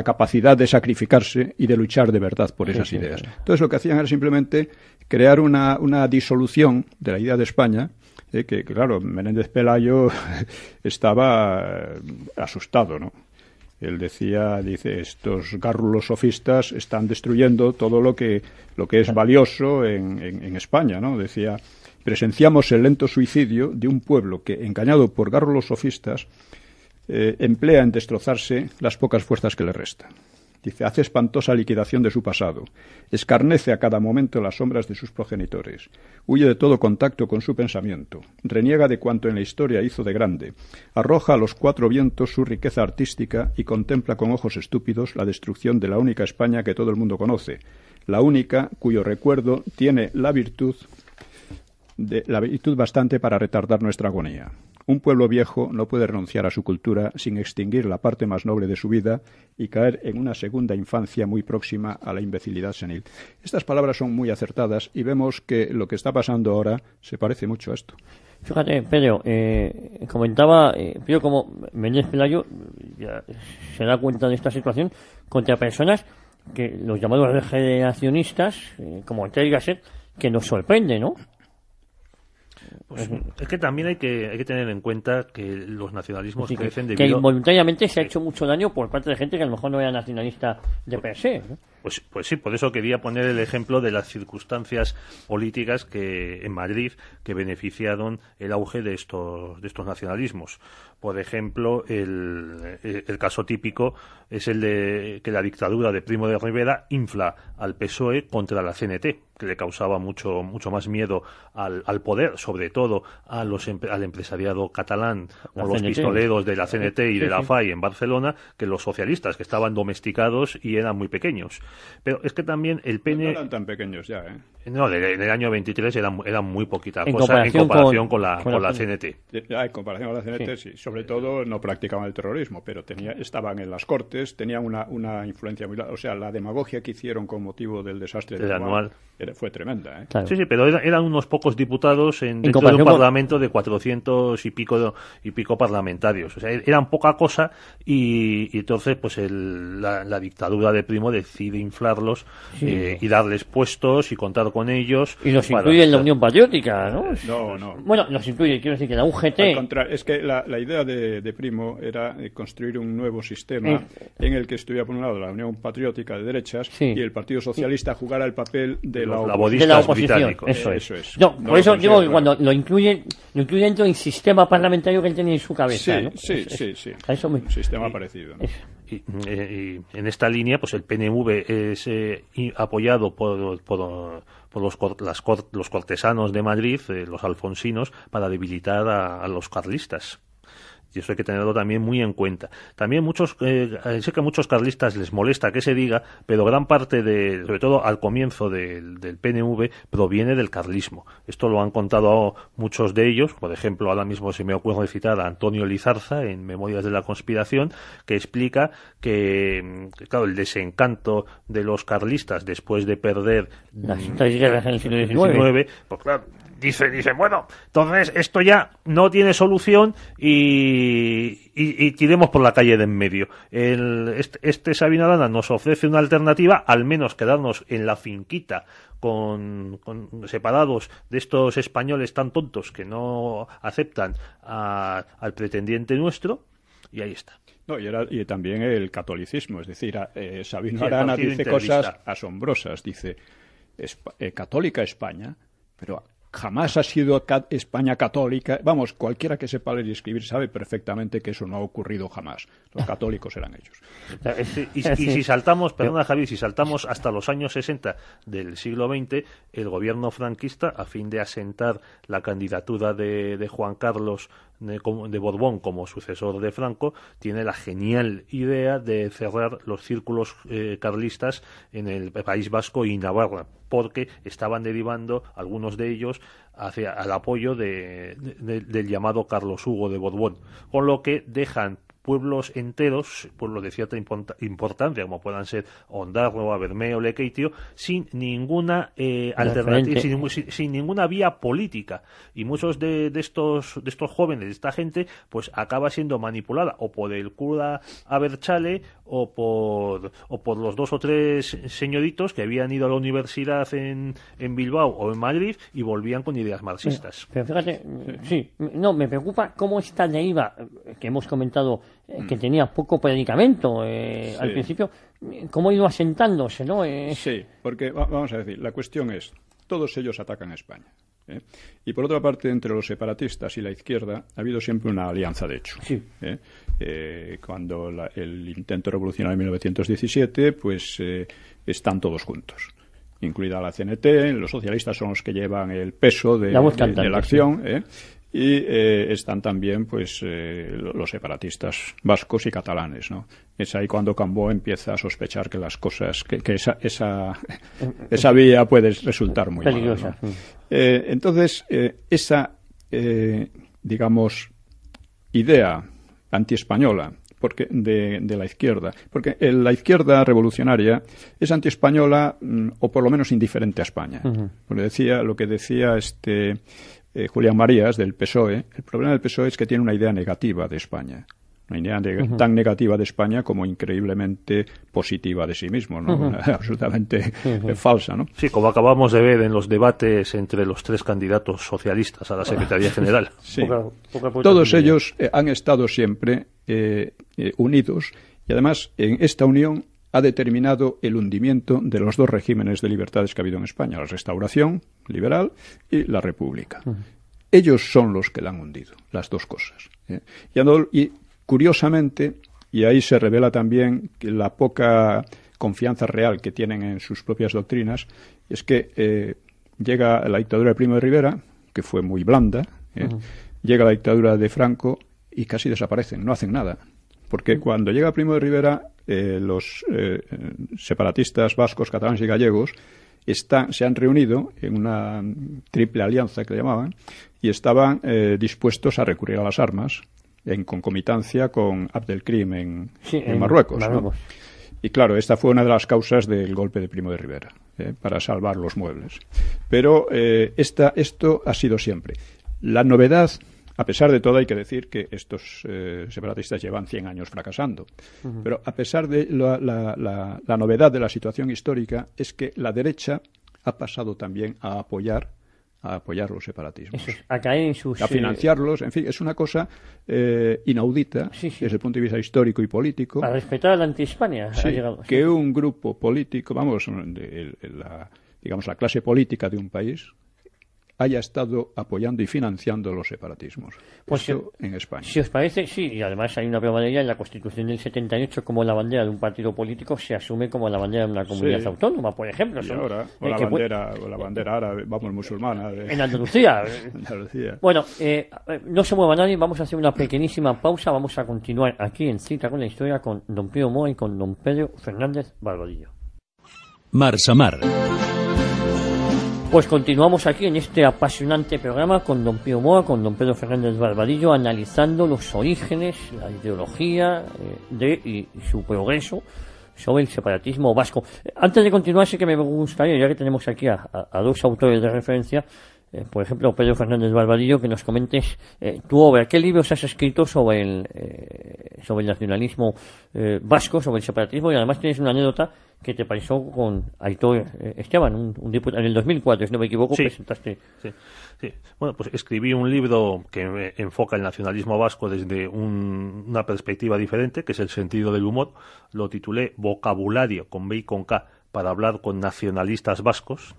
capacidad de sacrificarse y de luchar de verdad por esas ideas. Entonces lo que hacían era simplemente crear una disolución de la idea de España, que claro, Menéndez Pelayo estaba asustado, ¿no? Él dice, estos gárrulos sofistas están destruyendo todo lo que es valioso en España, ¿no? Decía, presenciamos el lento suicidio de un pueblo que, engañado por gárrulos sofistas, emplea en destrozarse las pocas fuerzas que le restan. Dice, hace espantosa liquidación de su pasado, escarnece a cada momento las sombras de sus progenitores, huye de todo contacto con su pensamiento, reniega de cuanto en la historia hizo de grande, arroja a los cuatro vientos su riqueza artística y contempla con ojos estúpidos la destrucción de la única España que todo el mundo conoce, la única cuyo recuerdo tiene la virtud bastante para retardar nuestra agonía. Un pueblo viejo no puede renunciar a su cultura sin extinguir la parte más noble de su vida y caer en una segunda infancia muy próxima a la imbecilidad senil. Estas palabras son muy acertadas y vemos que lo que está pasando ahora se parece mucho a esto. Fíjate, Pedro, comentaba, Pedro, como Menéndez Pelayo ya se da cuenta de esta situación contra personas que los llamados regeneracionistas, como Ortega y Gasset, que nos sorprende, ¿no? Pues es que también hay que tener en cuenta que los nacionalismos crecen que debido... involuntariamente se ha hecho mucho daño por parte de gente que a lo mejor no era nacionalista de per se, ¿no? Pues sí, por eso quería poner el ejemplo de las circunstancias políticas que en Madrid que beneficiaron el auge de estos nacionalismos. Por ejemplo, el caso típico es el de que la dictadura de Primo de Rivera infla al PSOE contra la CNT, que le causaba mucho más miedo al poder, sobre todo al empresariado catalán o los pistoleros de la CNT y de la FAI en Barcelona, que los socialistas, que estaban domesticados y eran muy pequeños. Pero es que también el PN... No eran tan pequeños ya, ¿eh? No, en el año 23 eran muy poquita en cosa en comparación con la CNT. En comparación con la CNT, sí. Sobre todo no practicaban el terrorismo, pero estaban en las Cortes, tenían una influencia muy... O sea, la demagogia que hicieron con motivo del desastre del anual fue tremenda, ¿eh? Claro. Sí, pero eran unos pocos diputados dentro de un parlamento de 400 y pico parlamentarios. O sea, eran poca cosa y entonces pues la dictadura de Primo decide inflarlos y darles puestos y contar con ellos. Y los incluye en la Unión Patriótica, ¿no? No. Bueno, los incluye, quiero decir que la UGT... Al contrario, es que la idea de Primo era construir un nuevo sistema en el que estuviera por un lado la Unión Patriótica de derechas y el Partido Socialista jugara el papel de la oposición. Eso es. No, por eso digo que cuando lo incluye dentro del sistema parlamentario que él tenía en su cabeza, ¿no? Sí. A eso un sistema parecido, ¿no? Y en esta línea, pues el PNV es apoyado por los cortesanos de Madrid, los alfonsinos, para debilitar a los carlistas. Y eso hay que tenerlo también muy en cuenta. También sé que a muchos carlistas les molesta que se diga, pero gran parte sobre todo al comienzo del PNV, proviene del carlismo. Esto lo han contado muchos de ellos. Por ejemplo, ahora mismo se me ocurre citar a Antonio Lizarza en Memorias de la Conspiración, que explica que claro, el desencanto de los carlistas después de perder las 3 guerras en el siglo XIX, pues claro, Dicen, bueno, entonces esto ya no tiene solución y tiremos por la calle de en medio. Este Sabino Arana nos ofrece una alternativa, al menos quedarnos en la finquita con separados de estos españoles tan tontos que no aceptan al pretendiente nuestro, y ahí está. No, y también el catolicismo, es decir, Sabino Arana dice cosas asombrosas, dice católica España, pero jamás ha sido España católica. Vamos, cualquiera que sepa leer y escribir sabe perfectamente que eso no ha ocurrido jamás. Los católicos eran ellos. Y si saltamos, perdona Javier, si saltamos hasta los años 60 del siglo XX, el gobierno franquista, a fin de asentar la candidatura de Juan Carlos de Borbón como sucesor de Franco, tiene la genial idea de cerrar los círculos carlistas en el País Vasco y Navarra, porque estaban derivando algunos de ellos hacia al apoyo del llamado Carlos Hugo de Borbón, con lo que dejan pueblos enteros, pueblos de cierta importancia, como puedan ser Ondarroa, Bermeo, Lekeitio, sin ninguna alternativa, sin ninguna vía política. Y muchos de estos jóvenes, de esta gente, pues acaba siendo manipulada o por el cura Abertzale o por los 2 o 3 señoritos que habían ido a la universidad en Bilbao o en Madrid y volvían con ideas marxistas. Pero fíjate, me preocupa cómo esta deriva que hemos comentado, que tenía poco predicamento al principio, cómo ha ido asentándose, ¿no? Sí, porque vamos a decir, la cuestión es, todos ellos atacan a España. Y por otra parte, entre los separatistas y la izquierda ha habido siempre una alianza de hecho. Sí. Cuando el intento revolucionario de 1917, pues están todos juntos, incluida la CNT. Los socialistas son los que llevan el peso de la acción, sí. Y están también pues los separatistas vascos y catalanes, ¿no? Es ahí cuando Cambó empieza a sospechar que las cosas, que esa vía puede resultar muy peligrosa, ¿no? Entonces esa digamos idea antiespañola porque de la izquierda, porque la izquierda revolucionaria es antiespañola o por lo menos indiferente a España. Porque decía lo que decía Julián Marías del PSOE. El problema del PSOE es que tiene una idea negativa de España, una idea tan negativa de España como increíblemente positiva de sí mismo, ¿no? Absolutamente falsa, ¿no? Sí, como acabamos de ver en los debates entre los 3 candidatos socialistas a la Secretaría General. Sí. Todos ellos han estado siempre unidos, y además en esta unión ha determinado el hundimiento de los 2 regímenes de libertades que ha habido en España, la Restauración liberal y la República. Ellos son los que la han hundido, las 2 cosas. Y curiosamente, y ahí se revela también la poca confianza real que tienen en sus propias doctrinas, es que llega la dictadura de Primo de Rivera, que fue muy blanda, llega la dictadura de Franco y casi desaparecen, no hacen nada. Porque cuando llega Primo de Rivera, los separatistas vascos, catalanes y gallegos se han reunido en una triple alianza que llamaban y estaban dispuestos a recurrir a las armas en concomitancia con Abdelkrim en Marruecos, ¿no? Y claro, esta fue una de las causas del golpe de Primo de Rivera, para salvar los muebles. Pero esto ha sido siempre. La novedad, a pesar de todo, hay que decir que estos separatistas llevan 100 años fracasando. Pero a pesar de la novedad de la situación histórica, es que la derecha ha pasado también a apoyar los separatismos. A caer en sus... A financiarlos, en fin, es una cosa inaudita desde el punto de vista histórico y político. A respetar a la anti-España ha llegado. Que un grupo político, digamos, la clase política de un país, haya estado apoyando y financiando los separatismos. Pues Esto en España. Si os parece, sí, y además hay una prueba de ella en la Constitución del 78, como la bandera de un partido político se asume como la bandera de una comunidad autónoma, por ejemplo. Y ahora, o la bandera árabe, vamos, musulmana. En Andalucía. Andalucía. Bueno, no se mueva nadie, vamos a hacer una pequeñísima pausa, vamos a continuar aquí en Cita con la Historia con don Pío Moa y con don Pedro Fernández Barbadillo. Marsamar. Pues continuamos aquí en este apasionante programa con don Pío Moa, con don Pedro Fernández Barbadillo, analizando los orígenes, la ideología y su progreso sobre el separatismo vasco. Antes de continuar, sí que me gustaría, ya que tenemos aquí a dos autores de referencia, por ejemplo, Pedro Fernández Barbadillo, que nos comentes tu obra. ¿Qué libros has escrito sobre el nacionalismo vasco, sobre el separatismo? Y además tienes una anécdota que te pasó con Aitor Esteban, un diputado, en el 2004, si no me equivoco, sí, presentaste. Sí. Bueno, pues escribí un libro que enfoca el nacionalismo vasco desde una perspectiva diferente, que es el sentido del humor. Lo titulé Vocabulario con B y con K para hablar con nacionalistas vascos,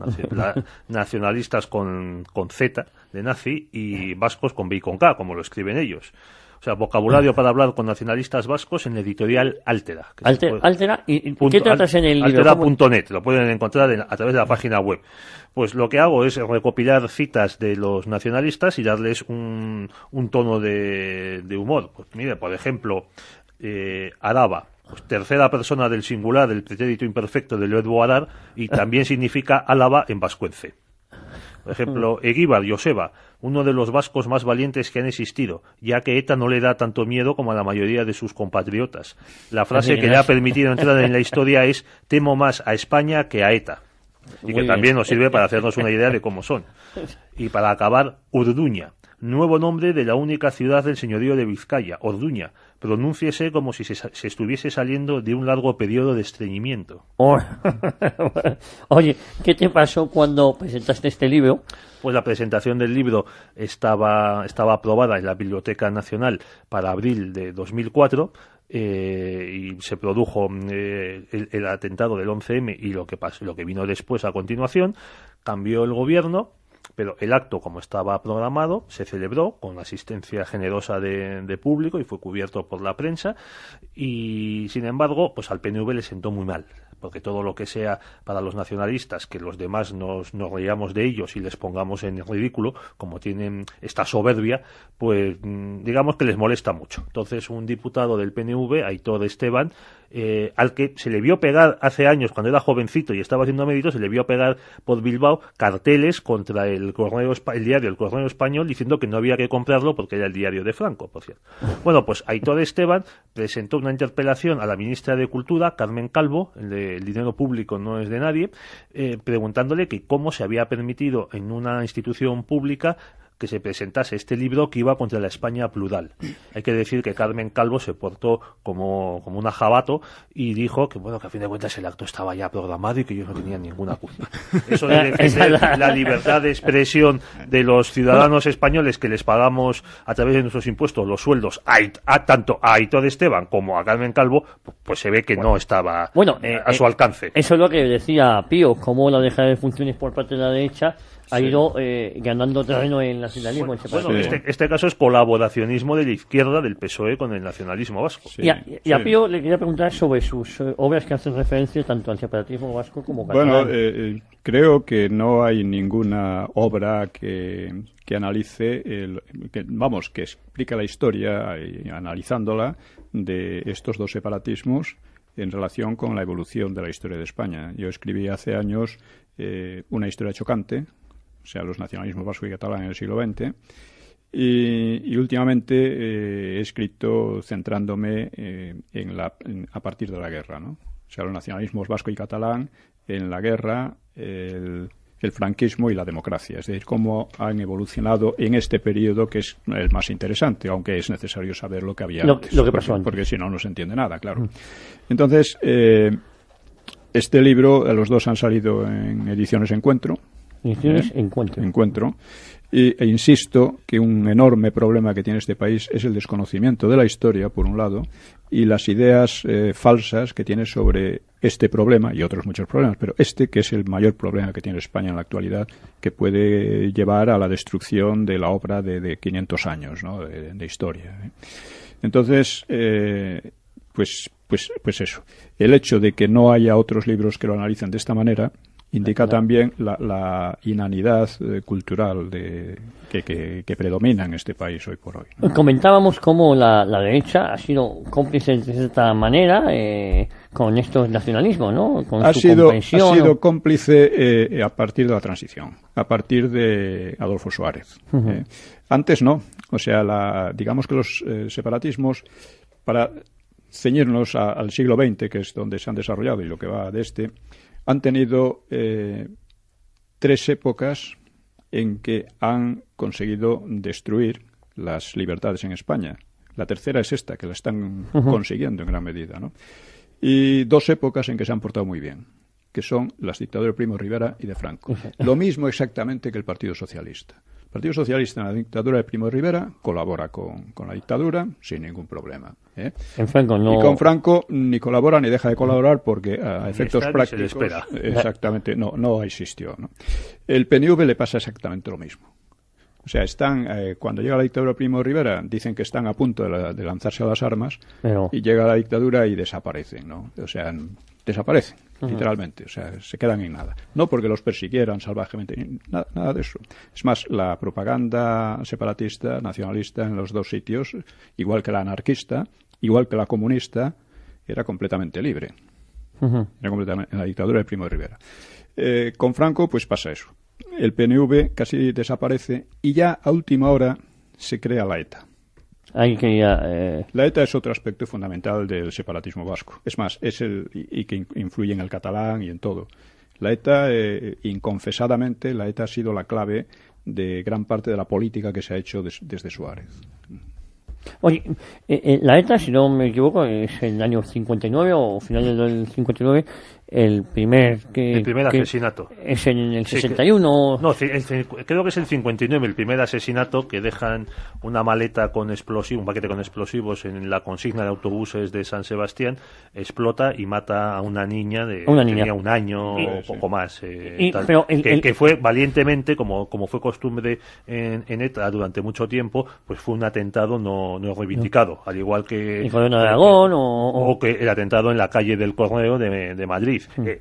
nacionalistas con Z de nazi y vascos con B y con K, como lo escriben ellos. O sea, vocabulario para hablar con nacionalistas vascos en la editorial Altera. Altera, ¿y qué tratas en el libro? Altera.net, lo pueden encontrar a través de la página web. Pues lo que hago es recopilar citas de los nacionalistas y darles un tono de humor. Pues mire, por ejemplo, Araba. Pues tercera persona del singular del pretérito imperfecto del verbo arar y también significa Álava en vascuence. Por ejemplo, Eguíbar Joseba, uno de los vascos más valientes que han existido, ya que ETA no le da tanto miedo como a la mayoría de sus compatriotas. La frase que le ha permitido entrar en la historia es: temo más a España que a ETA. Y que también nos sirve para hacernos una idea de cómo son. Y para acabar, Orduña, nuevo nombre de la única ciudad del señorío de Vizcaya, Orduña. Pronúnciese como si se estuviese saliendo de un largo periodo de estreñimiento. Oye, ¿qué te pasó cuando presentaste este libro? Pues la presentación del libro estaba aprobada en la Biblioteca Nacional para abril de 2004 y se produjo el atentado del 11M y lo que vino después a continuación. Cambió el gobierno, pero el acto, como estaba programado, se celebró con asistencia generosa de público y fue cubierto por la prensa y, sin embargo, pues al PNV le sentó muy mal, porque todo lo que sea para los nacionalistas, que los demás nos reíamos de ellos y les pongamos en ridículo, como tienen esta soberbia, pues digamos que les molesta mucho. Entonces un diputado del PNV, Aitor Esteban, al que se le vio pegar hace años, cuando era jovencito y estaba haciendo méritos, se le vio pegar por Bilbao carteles contra el diario El Correo Español, diciendo que no había que comprarlo porque era el diario de Franco, por cierto. Bueno, pues Aitor Esteban presentó una interpelación a la ministra de Cultura, Carmen Calvo, el dinero público no es de nadie, preguntándole que cómo se había permitido en una institución pública que se presentase este libro que iba contra la España plural. Hay que decir que Carmen Calvo se portó como un ajabato y dijo que, bueno, que a fin de cuentas el acto estaba ya programado y que ellos no tenían ninguna culpa. Eso de defender la libertad de expresión de los ciudadanos españoles que les pagamos a través de nuestros impuestos los sueldos tanto a Aitor Esteban como a Carmen Calvo, pues se ve que no estaba a su alcance. Eso es lo que decía Pío, cómo la dejada de funciones por parte de la derecha ha ido ganando terreno en el nacionalismo. Este caso es colaboracionismo de la izquierda del PSOE con el nacionalismo vasco. Sí, y a Pío le quería preguntar sobre sus obras que hacen referencia tanto al separatismo vasco como catalán. Bueno, creo que no hay ninguna obra que analice, que explique la historia, analizándola, de estos dos separatismos en relación con la evolución de la historia de España. Yo escribí hace años una historia chocante, o sea, los nacionalismos vasco y catalán en el siglo XX, y últimamente he escrito centrándome a partir de la guerra, ¿no? O sea, los nacionalismos vasco y catalán en la guerra, el franquismo y la democracia, es decir, cómo han evolucionado en este periodo, que es el más interesante, aunque es necesario saber lo que había antes, lo que pasó antes, porque si no se entiende nada, claro. Entonces, este libro, los dos han salido en Ediciones Encuentro. Encuentro. E insisto que un enorme problema que tiene este país es el desconocimiento de la historia, por un lado, y las ideas falsas que tiene sobre este problema y otros muchos problemas, pero este que es el mayor problema que tiene España en la actualidad, que puede llevar a la destrucción de la obra de 500 años, ¿no? de historia. Entonces, pues eso. El hecho de que no haya otros libros que lo analicen de esta manera indica también la inanidad cultural que predomina en este país hoy por hoy, ¿no? Comentábamos cómo la derecha ha sido cómplice de cierta manera con estos nacionalismos, ¿no? Con Ha su sido comprensión. cómplice a partir de la transición, a partir de Adolfo Suárez. Antes no. O sea, digamos que los separatismos, para ceñirnos al siglo XX, que es donde se han desarrollado y lo que va de este, han tenido 3 épocas en que han conseguido destruir las libertades en España. La tercera es esta, que la están consiguiendo en gran medida, ¿no? Y 2 épocas en que se han portado muy bien, que son las dictaduras de Primo de Rivera y de Franco. Lo mismo exactamente que el Partido Socialista. El Partido Socialista en la dictadura de Primo de Rivera colabora con la dictadura sin ningún problema. En Franco no. Y con Franco ni colabora ni deja de colaborar porque a efectos prácticos exactamente no existió, ¿no? El PNV le pasa exactamente lo mismo. O sea, están cuando llega la dictadura de Primo de Rivera dicen que están a punto de lanzarse a las armas, y llega la dictadura y desaparecen, ¿no? O sea, desaparecen, literalmente, o sea, se quedan en nada. No porque los persiguieran salvajemente, nada de eso. Es más, la propaganda separatista, nacionalista en los 2 sitios, igual que la anarquista, igual que la comunista, era completamente libre. Era completamente, en la dictadura de Primo de Rivera. Con Franco, pues pasa eso. El PNV casi desaparece y ya a última hora se crea la ETA. La ETA es otro aspecto fundamental del separatismo vasco. Es más, y que influye en el catalán y en todo. La ETA, inconfesadamente, la ETA ha sido la clave de gran parte de la política que se ha hecho desde Suárez. Oye, la ETA, si no me equivoco, es el año 59 o final del 59, el primer asesinato. Es en el 61. No, creo que es el 59, el primer asesinato, que dejan una maleta con explosivos, un paquete con explosivos en la consigna de autobuses de San Sebastián, explota y mata a una niña tenía 1 año o poco más. Que fue valientemente, como fue costumbre en ETA durante mucho tiempo, pues fue un atentado no reivindicado, al igual que el Correo de Aragón o que el atentado en la calle del Correo de Madrid,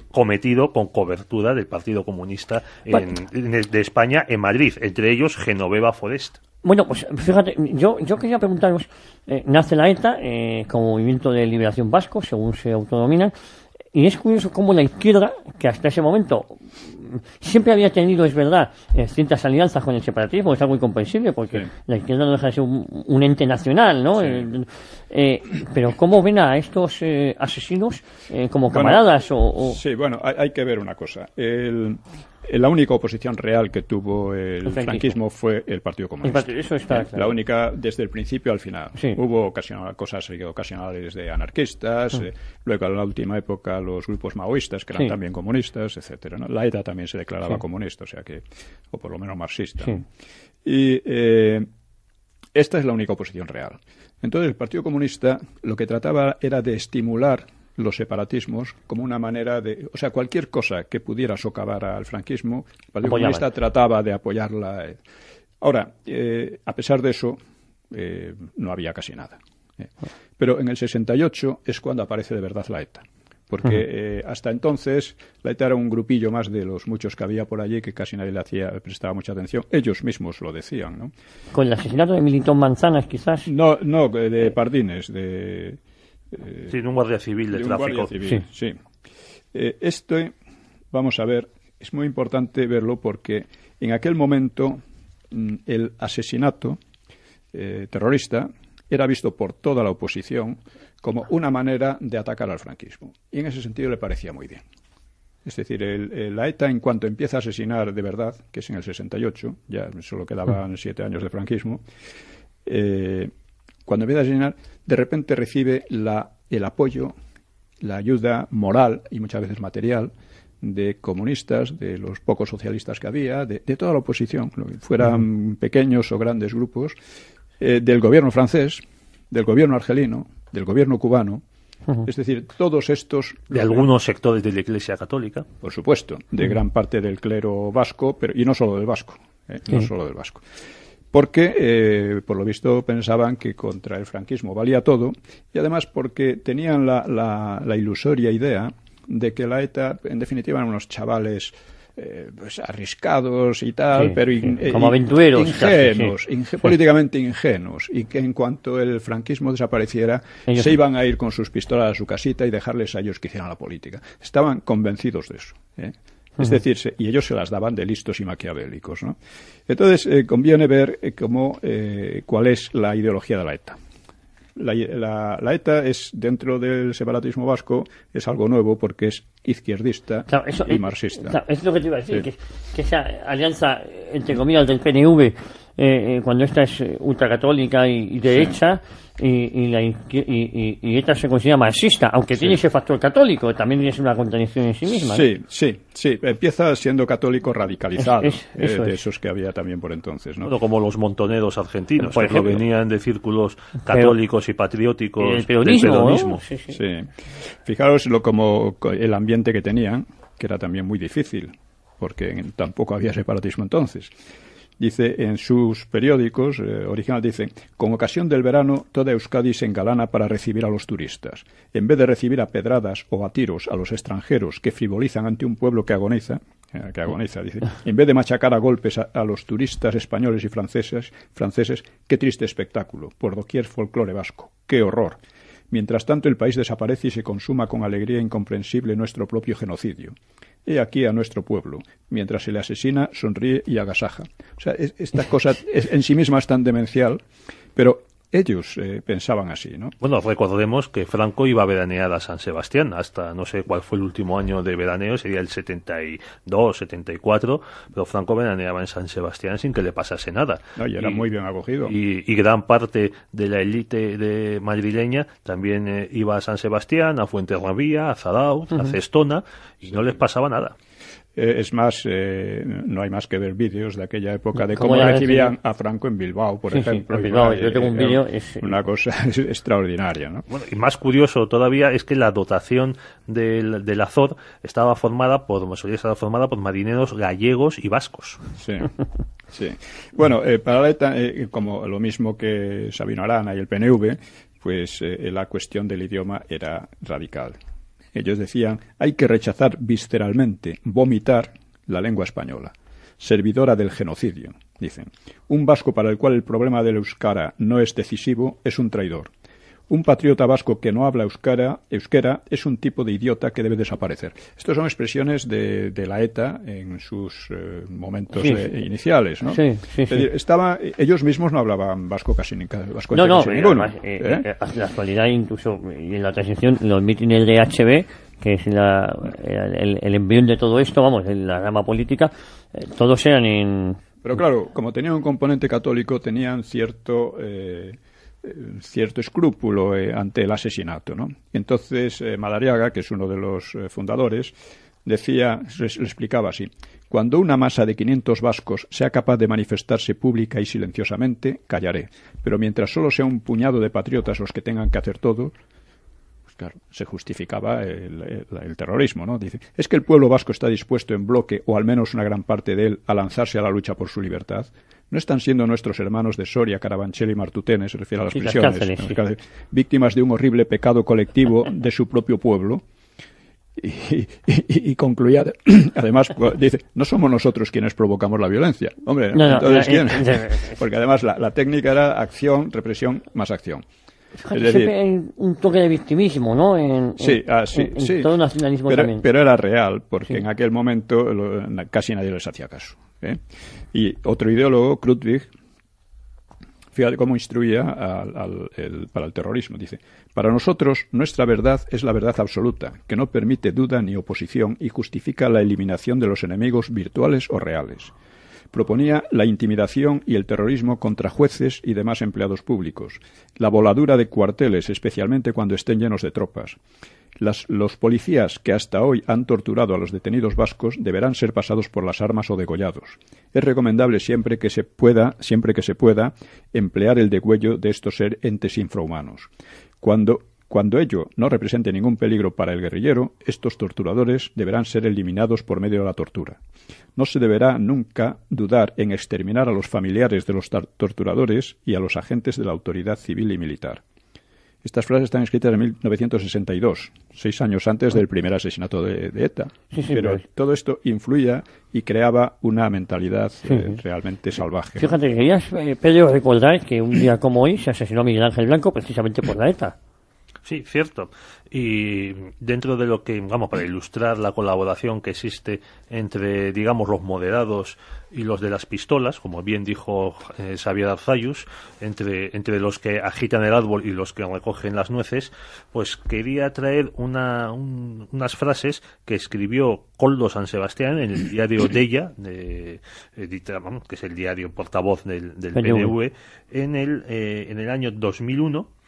cometido con cobertura del Partido Comunista de España en Madrid, entre ellos Genoveva Forest. Bueno, pues fíjate, yo quería preguntaros, nace la ETA como movimiento de liberación vasco, según se autodenominan, y es curioso cómo la izquierda, que hasta ese momento siempre había tenido, es verdad, ciertas alianzas con el separatismo, es algo incomprensible, porque la izquierda no deja de ser un ente nacional, ¿no? Pero ¿cómo ven a estos asesinos como camaradas? Sí, bueno, hay que ver una cosa. La única oposición real que tuvo el franquismo fue el Partido Comunista. Eso está claro. La única desde el principio al final. Sí. Hubo cosas ocasionales de anarquistas, luego en la última época los grupos maoístas, que eran también comunistas, etcétera, ¿no? La ETA también se declaraba comunista, o por lo menos marxista. Sí. ¿No? Y esta es la única oposición real. Entonces el Partido Comunista lo que trataba era de estimular los separatismos como una manera o sea, cualquier cosa que pudiera socavar al franquismo, el Partido Comunista trataba de apoyarla. Ahora, a pesar de eso, no había casi nada. Pero en el 68 es cuando aparece de verdad la ETA. Porque hasta entonces la ETA era un grupillo más de los muchos que había por allí que casi nadie le prestaba mucha atención. Ellos mismos lo decían, ¿no? Con el asesinato de Militón Manzanas, quizás. No, de Pardines, de un guardia civil de tráfico. Sí. Esto, vamos a ver, es muy importante verlo porque en aquel momento el asesinato terrorista era visto por toda la oposición como una manera de atacar al franquismo. Y en ese sentido le parecía muy bien. Es decir, la ETA, en cuanto empieza a asesinar de verdad, que es en el 68, ya solo quedaban 7 años de franquismo, cuando empieza a asesinar, de repente recibe el apoyo, la ayuda moral y muchas veces material de comunistas, de los pocos socialistas que había, de toda la oposición, fueran pequeños o grandes grupos, del gobierno francés, del gobierno argelino, del gobierno cubano, Es decir, todos estos... De algunos sectores de la Iglesia Católica. Por supuesto, de gran parte del clero vasco, y no solo del vasco, no solo del vasco. Porque, por lo visto, pensaban que contra el franquismo valía todo, y además porque tenían la ilusoria idea de que la ETA, en definitiva, eran unos chavales pues arriscados y tal, pero como aventureros, ingenuos, políticamente ingenuos, y que en cuanto el franquismo desapareciera, se iban a ir con sus pistolas a su casita y dejarles a ellos que hicieran la política. Estaban convencidos de eso, Es decir, y ellos se las daban de listos y maquiavélicos, ¿no? Entonces, conviene ver cuál es la ideología de la ETA. La ETA es, dentro del separatismo vasco, es algo nuevo porque es izquierdista y marxista. Claro, es lo que te iba a decir, que esa alianza, entre comillas, del PNV, cuando esta es ultracatólica y derecha, y ETA se considera marxista, aunque tiene ese factor católico, también es una contradicción en sí misma. Sí, empieza siendo católico radicalizado, de esos que había también por entonces, ¿no? Bueno, como los montoneros argentinos, por ejemplo, que venían de círculos católicos y patrióticos del peronismo. ¿No? Sí. Fijaros como el ambiente que tenían, que era también muy difícil, porque tampoco había separatismo entonces. Dice, en sus periódicos originales, dice: con ocasión del verano, toda Euskadi se engalana para recibir a los turistas. En vez de recibir a pedradas o a tiros a los extranjeros que frivolizan ante un pueblo que agoniza, dice, en vez de machacar a golpes a los turistas españoles y franceses, qué triste espectáculo, por doquier folclore vasco, qué horror. Mientras tanto, el país desaparece y se consuma con alegría incomprensible nuestro propio genocidio. He aquí a nuestro pueblo, mientras se le asesina, sonríe y agasaja. O sea, esta cosa en sí misma es tan demencial, pero ellos pensaban así, ¿no? Bueno, recordemos que Franco iba a veranear a San Sebastián hasta, no sé cuál fue el último año de veraneo, sería el 72, 74, pero Franco veraneaba en San Sebastián sin que le pasase nada. No, y era muy bien acogido. Y gran parte de la élite madrileña también iba a San Sebastián, a Fuenterrabía, a Zarautz, a Cestona, y no les pasaba nada. Es más, no hay más que ver vídeos de aquella época de cómo recibían a Franco en Bilbao, por ejemplo. En Bilbao, yo tengo un vídeo. Una cosa extraordinaria, ¿no? Bueno, y más curioso todavía es que la dotación del Azor estaba formada por marineros gallegos y vascos. Sí. Bueno, para la ETA, como lo mismo que Sabino Arana y el PNV, pues la cuestión del idioma era radical. Ellos decían, hay que rechazar visceralmente, vomitar la lengua española, servidora del genocidio, dicen. Un vasco para el cual el problema del euskara no es decisivo es un traidor. Un patriota vasco que no habla euskera es un tipo de idiota que debe desaparecer. Estas son expresiones de la ETA en sus momentos iniciales, ¿no? Sí. Es decir, ellos mismos no hablaban vasco casi ninguno. Además, la actualidad incluso, y en la transición, los mítines de HB, que es el embrión de todo esto, vamos, en la rama política, todos eran en... Pero claro, como tenían un componente católico, tenían cierto escrúpulo ante el asesinato, ¿no? Entonces, Madariaga, que es uno de los fundadores, decía, le explicaba así: cuando una masa de 500 vascos sea capaz de manifestarse pública y silenciosamente, callaré. Pero mientras solo sea un puñado de patriotas los que tengan que hacer todo, pues claro, se justificaba el terrorismo, ¿no? Dice, es que el pueblo vasco está dispuesto en bloque, o al menos una gran parte de él, a lanzarse a la lucha por su libertad. ¿No están siendo nuestros hermanos de Soria, Carabanchel y Martutene, se refiere a las prisiones, víctimas de un horrible pecado colectivo de su propio pueblo? Y concluía, además, dice, no somos nosotros quienes provocamos la violencia. Hombre, entonces, ¿quién? Porque además la técnica era acción, represión, más acción. Es decir, hay un toque de victimismo, ¿no? En todo el nacionalismo también. Pero era real, porque en aquel momento casi nadie les hacía caso. Y otro ideólogo, Krutwig, fíjate cómo instruía para el terrorismo. Dice, para nosotros nuestra verdad es la verdad absoluta, que no permite duda ni oposición y justifica la eliminación de los enemigos virtuales o reales. Proponía la intimidación y el terrorismo contra jueces y demás empleados públicos, la voladura de cuarteles, especialmente cuando estén llenos de tropas. Los policías que hasta hoy han torturado a los detenidos vascos deberán ser pasados por las armas o degollados. Es recomendable siempre que se pueda, emplear el degüello de estos entes infrahumanos. Cuando Cuando ello no represente ningún peligro para el guerrillero, estos torturadores deberán ser eliminados por medio de la tortura. No se deberá nunca dudar en exterminar a los familiares de los torturadores y a los agentes de la autoridad civil y militar. Estas frases están escritas en 1962, 6 años antes del primer asesinato de ETA. Sí, pero todo esto influía y creaba una mentalidad realmente salvaje. Fíjate, querías, Pedro, recordar que un día como hoy se asesinó a Miguel Ángel Blanco precisamente por la ETA. Sí, cierto. Y dentro de lo que, vamos, para ilustrar la colaboración que existe entre, digamos, los moderados y los de las pistolas, como bien dijo Xavier Arzayus, entre los que agitan el árbol y los que recogen las nueces, pues quería traer unas frases que escribió Koldo San Sebastián en el diario Deia, que es el diario portavoz del PNV, en el año 2001,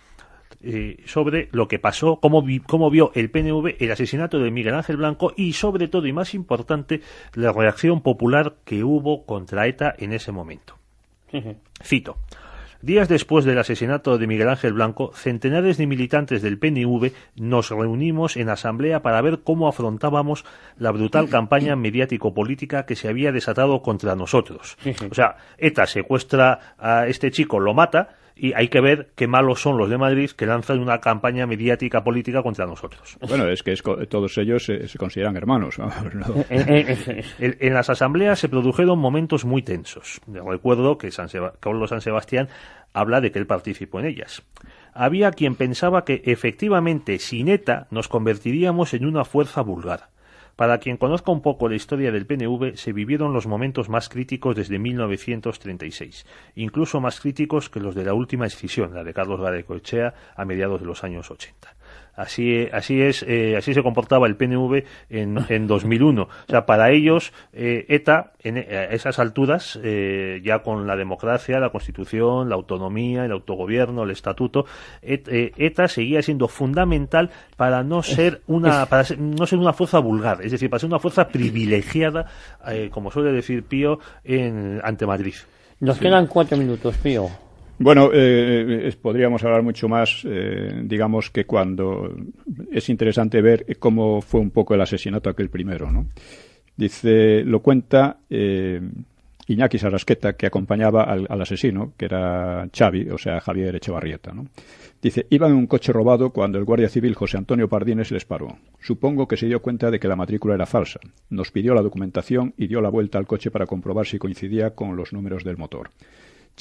sobre lo que pasó, cómo vio el PNV el asesinato de Miguel Ángel Blanco y, sobre todo y más importante, la reacción popular que hubo contra ETA en ese momento. Cito: días después del asesinato de Miguel Ángel Blanco, centenares de militantes del PNV nos reunimos en asamblea para ver cómo afrontábamos la brutal campaña mediático-política que se había desatado contra nosotros. O sea, ETA secuestra a este chico, lo mata, y hay que ver qué malos son los de Madrid que lanzan una campaña mediática política contra nosotros. Bueno, es que todos ellos se consideran hermanos, ¿no? En las asambleas se produjeron momentos muy tensos. Recuerdo que Koldo San Sebastián habla de que él participó en ellas. Había quien pensaba que efectivamente sin ETA nos convertiríamos en una fuerza vulgar. Para quien conozca un poco la historia del PNV, se vivieron los momentos más críticos desde 1936, incluso más críticos que los de la última escisión, la de Carlos Garaikoetxea, a mediados de los años 80. Así se comportaba el PNV en 2001. O sea, para ellos, ETA, a esas alturas, ya con la democracia, la Constitución, la autonomía, el autogobierno, el estatuto, ETA seguía siendo fundamental para no ser una fuerza vulgar, es decir, para ser una fuerza privilegiada, como suele decir Pío, ante Madrid. Nos quedan 4 minutos, Pío. Bueno, podríamos hablar mucho más, digamos que cuando es interesante ver cómo fue un poco el asesinato aquel primero, ¿no? Lo cuenta Iñaki Sarasqueta, que acompañaba al asesino, que era Xavi, o sea, Javier Echevarrieta, ¿no? Dice: iban en un coche robado cuando el guardia civil José Antonio Pardines les paró. Supongo que se dio cuenta de que la matrícula era falsa. Nos pidió la documentación y dio la vuelta al coche para comprobar si coincidía con los números del motor.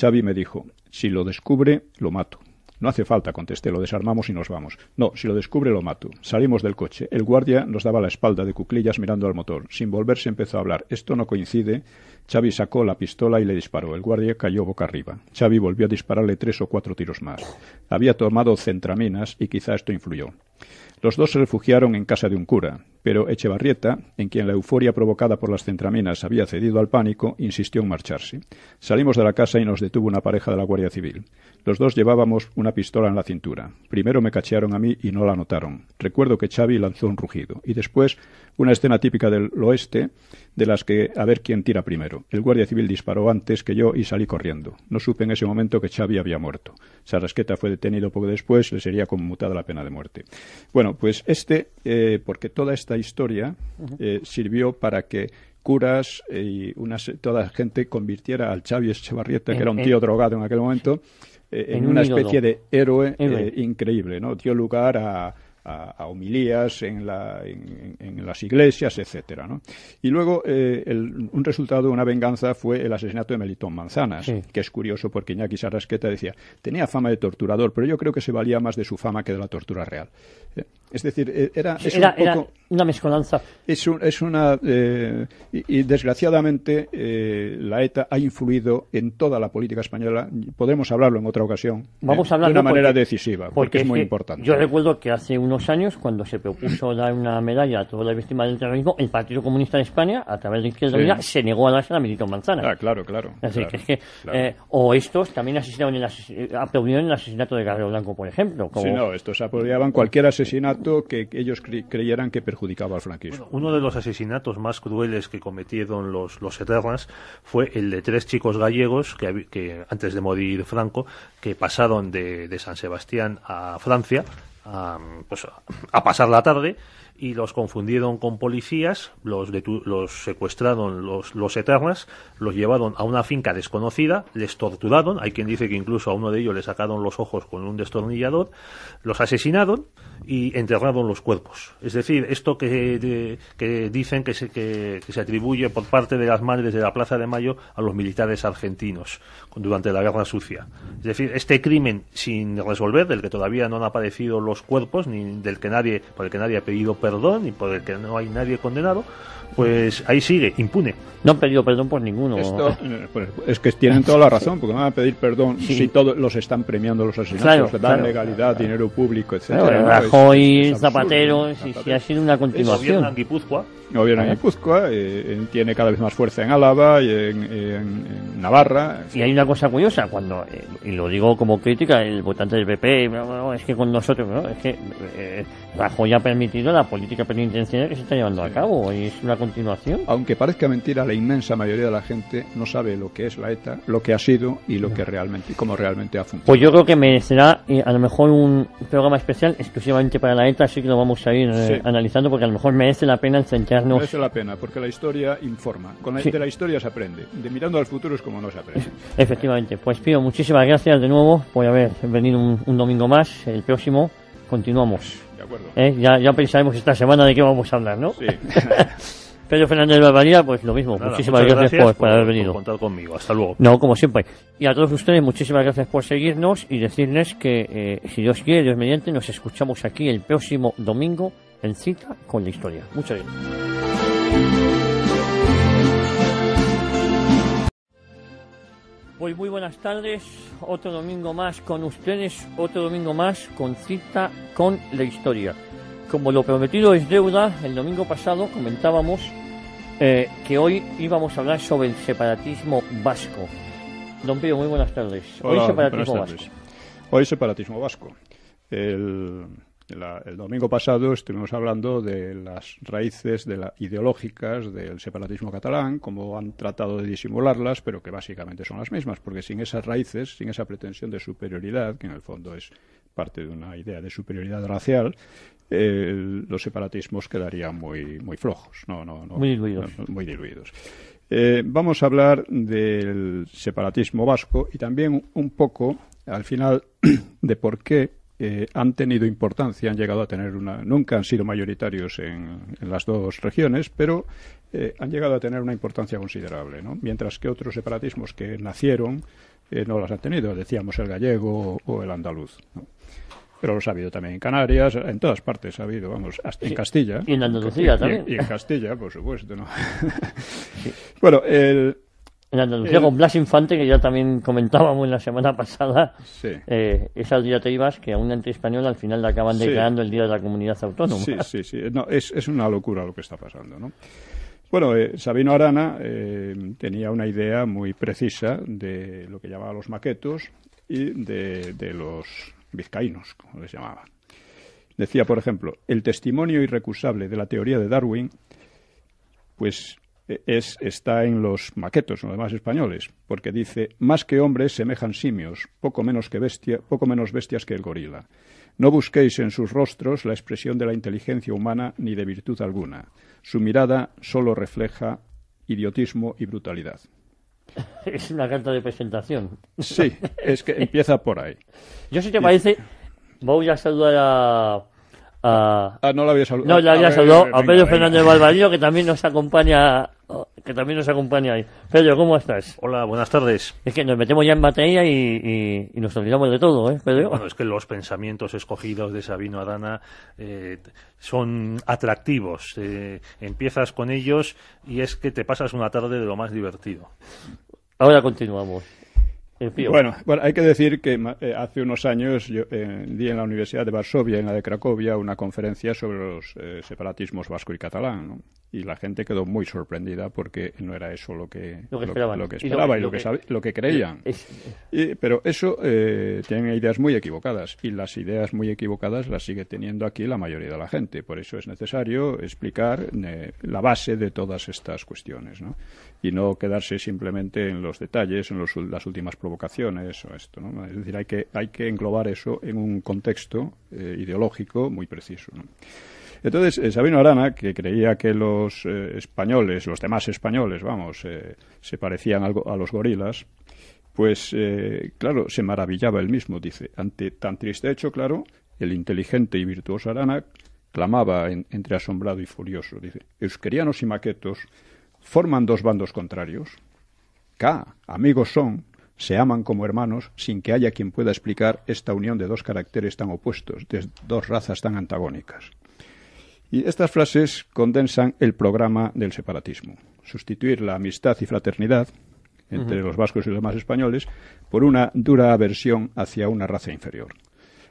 Xavi me dijo: si lo descubre, lo mato. No hace falta, contesté, lo desarmamos y nos vamos. No, si lo descubre, lo mato. Salimos del coche. El guardia nos daba la espalda de cuclillas mirando al motor. Sin volverse empezó a hablar. Esto no coincide. Xavi sacó la pistola y le disparó. El guardia cayó boca arriba. Xavi volvió a dispararle 3 o 4 tiros más. Había tomado centraminas y quizá esto influyó. Los dos se refugiaron en casa de un cura, pero Echevarrieta, en quien la euforia provocada por las centraminas había cedido al pánico, insistió en marcharse. Salimos de la casa y nos detuvo una pareja de la Guardia Civil. Los dos llevábamos una pistola en la cintura. Primero me cachearon a mí y no la notaron. Recuerdo que Xavi lanzó un rugido. Y después, una escena típica del oeste, de las que a ver quién tira primero. El Guardia Civil disparó antes que yo y salí corriendo. No supe en ese momento que Xavi había muerto. Sarasqueta fue detenido poco después, le sería conmutada la pena de muerte. Bueno, pues porque toda esta historia sirvió para que curas y toda la gente convirtiera al Xavi Echevarrieta, que era un tío drogado en aquel momento, en una especie de héroe increíble, ¿no? Dio lugar a homilías en las iglesias, etcétera, ¿no? Y luego un resultado, una venganza, fue el asesinato de Melitón Manzanas, que es curioso porque Iñaki Sarasqueta decía: tenía fama de torturador, pero yo creo que se valía más de su fama que de la tortura real. Es decir, era una mezcolanza. Y desgraciadamente la ETA ha influido en toda la política española. Podremos hablarlo en otra ocasión. Vamos a hablarlo de una manera decisiva, porque es muy importante. Yo recuerdo que hace unos años, cuando se propuso dar una medalla a todas las víctimas del terrorismo, el Partido Comunista de España, a través de Izquierda Unida, se negó a darse a Melitón Manzanas. Claro. Así o estos también aplaudieron el asesinato de Carrero Blanco, por ejemplo. Estos apoyaban cualquier asesinato que ellos creyeran que perjudicaba al franquismo. Bueno, uno de los asesinatos más crueles que cometieron los eternas fue el de 3 chicos gallegos que antes de morir Franco, que pasaron de San Sebastián a Francia, pues, a pasar la tarde, y los confundieron con policías, los secuestraron los etarras, los llevaron a una finca desconocida, les torturaron, hay quien dice que incluso a uno de ellos le sacaron los ojos con un destornillador, los asesinaron y enterraron los cuerpos. Es decir, esto que dicen que se atribuye por parte de las madres de la Plaza de Mayo a los militares argentinos durante la Guerra Sucia. Es decir, este crimen sin resolver, del que todavía no han aparecido los cuerpos, ni por el que nadie ha pedido perdón, ni por el que no hay nadie condenado, pues ahí sigue, impune. No han pedido perdón por ninguno. Pues es que tienen toda la razón, porque no van a pedir perdón si todos los están premiando los asesinatos, dan legalidad, dinero público, etcétera. Rajoy, Zapatero, si ha sido una continuación. Gobierna en Guipúzcoa. Gobierna en Guipúzcoa, tiene cada vez más fuerza en Álava y en Navarra. Y hay una cosa curiosa, cuando, y lo digo como crítica, el votante del PP, es que con nosotros, es que Rajoy ha permitido la política penitenciaria que se está llevando a cabo, y es una continuación. Aunque parezca mentira, la inmensa mayoría de la gente no sabe lo que es la ETA, lo que ha sido y lo que realmente, cómo realmente ha funcionado. Pues yo creo que merecerá a lo mejor un programa especial exclusivamente para la ETA, así que lo vamos a ir analizando, porque a lo mejor merece la pena centrarnos. Merece la pena, porque la historia informa. De la historia se aprende. De mirando al futuro es como no se aprende. Efectivamente. Pues Pío, muchísimas gracias de nuevo por haber venido un domingo más. El próximo continuamos. De acuerdo. Ya pensaremos esta semana de qué vamos a hablar, ¿no? Sí. Pedro Fernández Barbaría, pues lo mismo. Nada, muchísimas gracias por haber venido. Por contar conmigo. Hasta luego. No, como siempre. Y a todos ustedes, muchísimas gracias por seguirnos y decirles que, si Dios quiere, Dios mediante, nos escuchamos aquí el próximo domingo en Cita con la Historia. Muchas gracias. Pues muy buenas tardes, otro domingo más con ustedes, otro domingo más con Cita con la Historia. Como lo prometido es deuda, el domingo pasado comentábamos que hoy íbamos a hablar sobre el separatismo vasco. Don Pío, muy buenas tardes. Hola, hoy separatismo buenas tardes. vasco. Hoy separatismo vasco. El domingo pasado estuvimos hablando de las raíces ideológicas del separatismo catalán, cómo han tratado de disimularlas, pero que básicamente son las mismas, porque sin esas raíces, sin esa pretensión de superioridad, que en el fondo es parte de una idea de superioridad racial, los separatismos quedarían muy flojos, muy diluidos. Vamos a hablar del separatismo vasco y también un poco, al final, de por qué han tenido importancia, han llegado a tener nunca han sido mayoritarios en las dos regiones, pero han llegado a tener una importancia considerable, ¿no? Mientras que otros separatismos que nacieron no las han tenido, decíamos el gallego o el andaluz, ¿no? Pero los ha habido también en Canarias, en todas partes ha habido, hasta en Castilla. Y en Andalucía también. Y en Castilla, por supuesto, ¿no? Sí. Bueno, en Andalucía con Blas Infante, que ya también comentábamos la semana pasada, sí. Esas diatribas que a una española al final le acaban declarando el Día de la Comunidad Autónoma. Sí. No, es una locura lo que está pasando, ¿no? Bueno, Sabino Arana tenía una idea muy precisa de lo que llamaba los maquetos y de los vizcaínos, como les llamaba. Decía, por ejemplo, el testimonio irrecusable de la teoría de Darwin, pues está en los maquetos, no demás españoles, porque dice, más que hombres semejan simios, poco menos bestias que el gorila. No busquéis en sus rostros la expresión de la inteligencia humana ni de virtud alguna. Su mirada solo refleja idiotismo y brutalidad. Es una carta de presentación. Sí, es que empieza por ahí. Yo, si te parece, voy a saludar no la había saludado. No, la había saludado a Pedro Fernández Barbarío, que también nos acompaña ahí. Pedro, ¿cómo estás? Hola, buenas tardes. Es que nos metemos ya en materia y nos olvidamos de todo, Pedro? Bueno, es que los pensamientos escogidos de Sabino Arana son atractivos. Empiezas con ellos y es que te pasas una tarde de lo más divertido. Ahora continuamos. Bueno, hay que decir que hace unos años yo di en la Universidad de Varsovia, en la de Cracovia, una conferencia sobre los separatismos vasco y catalán, ¿no? Y la gente quedó muy sorprendida porque no era eso lo que esperaban. Lo que esperaba y lo que creían. Pero eso tienen ideas muy equivocadas, y las ideas muy equivocadas las sigue teniendo aquí la mayoría de la gente. Por eso es necesario explicar la base de todas estas cuestiones, ¿no? Y no quedarse simplemente en los detalles, en las últimas provocaciones o esto, ¿no? Es decir, hay que englobar eso en un contexto ideológico muy preciso, ¿no? Entonces, Sabino Arana, que creía que los españoles, los demás españoles, se parecían algo a los gorilas, pues, claro, se maravillaba él mismo, dice. Ante tan triste hecho, claro, el inteligente y virtuoso Arana clamaba entre asombrado y furioso, dice, euskerianos y maquetos forman dos bandos contrarios. Amigos son, se aman como hermanos, sin que haya quien pueda explicar esta unión de dos caracteres tan opuestos, de dos razas tan antagónicas. Y estas frases condensan el programa del separatismo: sustituir la amistad y fraternidad entre los vascos y los demás españoles por una dura aversión hacia una raza inferior.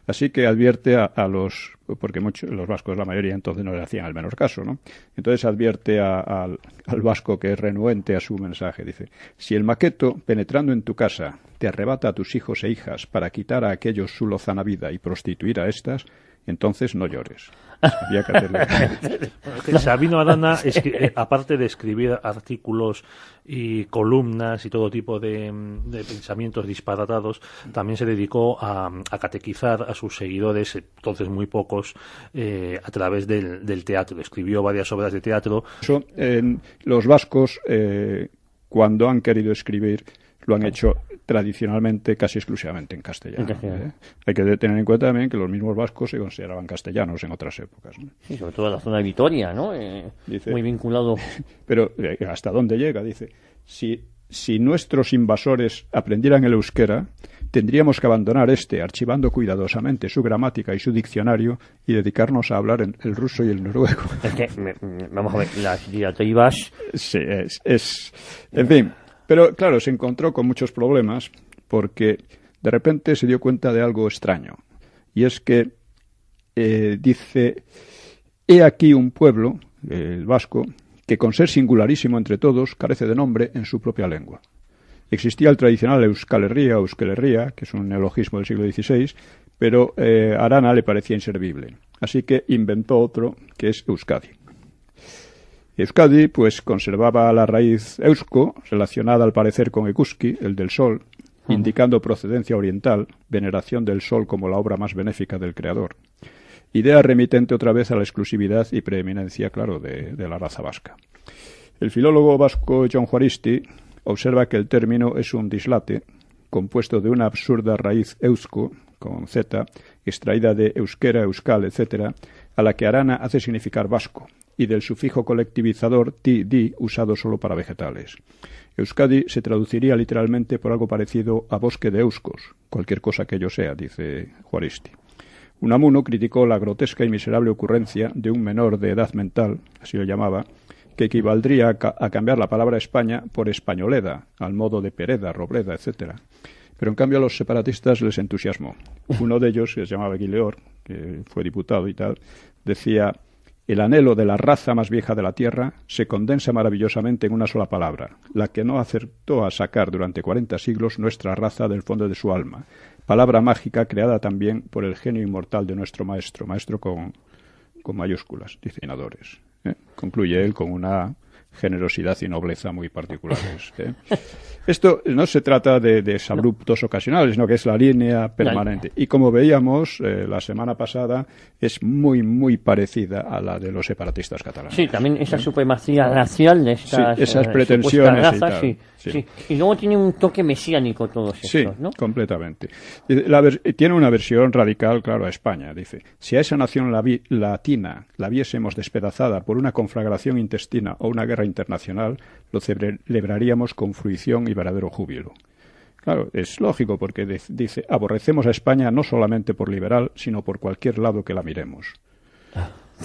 Así que advierte a los, porque los vascos, la mayoría, entonces no le hacían el menor caso, ¿no? Entonces advierte al vasco que es renuente a su mensaje. Dice, si el maqueto, penetrando en tu casa, te arrebata a tus hijos e hijas para quitar a aquellos su lozana vida y prostituir a estas, entonces no llores. Había que hacerle... Sabino Arana, aparte de escribir artículos y columnas y todo tipo de pensamientos disparatados, también se dedicó a catequizar a sus seguidores, entonces muy pocos, a través del teatro. Escribió varias obras de teatro. Los vascos, cuando han querido escribir, lo han hecho tradicionalmente casi exclusivamente en castellano. Hay que tener en cuenta también que los mismos vascos se consideraban castellanos en otras épocas, ¿no? Sí, sobre todo en la zona de Vitoria, ¿no? Dice, muy vinculado. Pero ¿hasta dónde llega? Dice, si nuestros invasores aprendieran el euskera, tendríamos que abandonar archivando cuidadosamente su gramática y su diccionario, y dedicarnos a hablar el ruso y el noruego. Es que, vamos a ver, las diatribas... Sí, en fin... Pero, claro, se encontró con muchos problemas porque de repente se dio cuenta de algo extraño. Y es que, dice, he aquí un pueblo, el vasco, que con ser singularísimo entre todos, carece de nombre en su propia lengua. Existía el tradicional Euskal Herria o Euskal Herria, que es un neologismo del siglo XVI, pero a Arana le parecía inservible. Así que inventó otro, que es Euskadi. Euskadi, pues, conservaba la raíz eusko, relacionada al parecer con Ekuski, el del sol, indicando procedencia oriental, veneración del sol como la obra más benéfica del creador. Idea remitente otra vez a la exclusividad y preeminencia, claro, de la raza vasca. El filólogo vasco Jon Juaristi observa que el término es un dislate, compuesto de una absurda raíz eusko, con z, extraída de euskera, euskal, etc., a la que Arana hace significar vasco, y del sufijo colectivizador ti-di usado solo para vegetales. Euskadi se traduciría literalmente por algo parecido a bosque de euskos, cualquier cosa que ello sea, dice Juaristi. Unamuno criticó la grotesca y miserable ocurrencia de un menor de edad mental, así lo llamaba, que equivaldría a cambiar la palabra España por españoleda, al modo de Pereda, Robreda, etc. Pero en cambio a los separatistas les entusiasmó. Uno de ellos, que se llamaba Guileor, que fue diputado y tal, decía: el anhelo de la raza más vieja de la tierra se condensa maravillosamente en una sola palabra, la que no acertó a sacar durante 40 siglos nuestra raza del fondo de su alma. Palabra mágica creada también por el genio inmortal de nuestro maestro con mayúsculas, diseñadores. Concluye él con una generosidad y nobleza muy particulares. Esto no se trata de desabruptos ocasionales, sino que es la línea permanente. Y como veíamos la semana pasada, es muy, muy parecida a la de los separatistas catalanes. Sí, también esa supremacía racial de estas esas pretensiones razas, y tal. Sí. Y luego tiene un toque mesiánico todos estos, ¿no? Sí, completamente. Tiene una versión radical, claro, a España. Dice, si a esa nación latina la viésemos despedazada por una conflagración intestina o una guerra internacional, lo celebraríamos con fruición y verdadero júbilo. Claro, es lógico porque dice, aborrecemos a España no solamente por liberal, sino por cualquier lado que la miremos.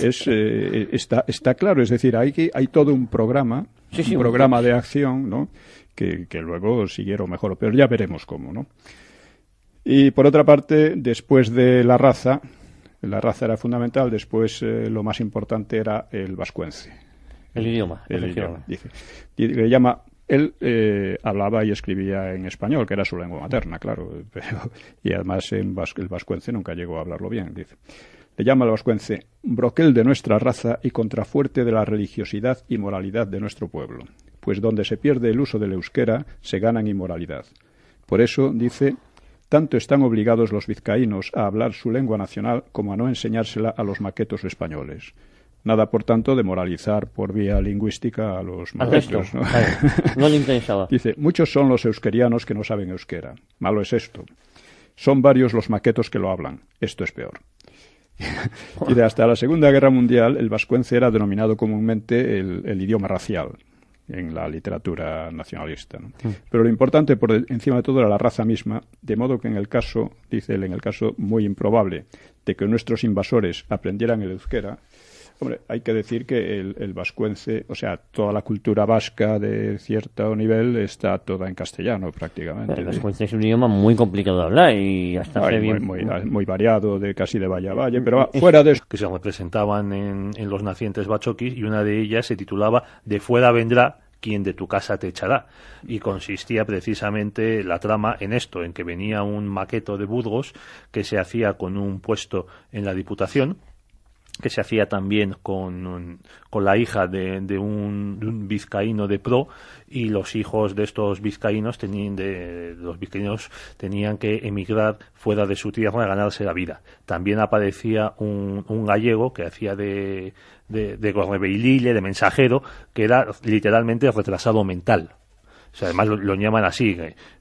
Está claro, es decir, hay todo un programa, un programa de acción, ¿no? Que luego siguieron mejor o peor, ya veremos cómo, ¿no? Y por otra parte, después de la raza era fundamental, después lo más importante era el vascuence. El idioma, el idioma, dice. Y le llama... Él hablaba y escribía en español, que era su lengua materna, claro, y además el vascuence nunca llegó a hablarlo bien, dice. Le llama al vascuence broquel de nuestra raza y contrafuerte de la religiosidad y moralidad de nuestro pueblo, pues donde se pierde el uso del euskera se gana en inmoralidad. Por eso, dice, tanto están obligados los vizcaínos a hablar su lengua nacional como a no enseñársela a los maquetos españoles. Nada, por tanto, de moralizar por vía lingüística a los maquetos, ¿no? Claro, no le interesaba. Dice, muchos son los euskerianos que no saben euskera. Malo es esto. Son varios los maquetos que lo hablan. Esto es peor. Y hasta la Segunda Guerra Mundial, el vascuence era denominado comúnmente el idioma racial en la literatura nacionalista, ¿no? Pero lo importante, por encima de todo, era la raza misma, de modo que en el caso, dice él, en el caso muy improbable de que nuestros invasores aprendieran el euskera, hombre, hay que decir que el vascuence, o sea, toda la cultura vasca de cierto nivel está toda en castellano prácticamente. El vascuence es un idioma muy complicado de hablar y hasta muy variado, casi de valle a valle, pero fuera de eso. Que se representaban en los nacientes bachoquis, y una de ellas se titulaba De fuera vendrá quien de tu casa te echará, y consistía precisamente la trama en esto, en que venía un maqueto de Burgos que se hacía con un puesto en la Diputación, que se hacía también con la hija de un vizcaíno de pro, y los hijos de estos vizcaínos tenían que emigrar fuera de su tierra a ganarse la vida. También aparecía un gallego que hacía de correveilille, de mensajero, que era literalmente retrasado mental. O sea, además lo llaman así,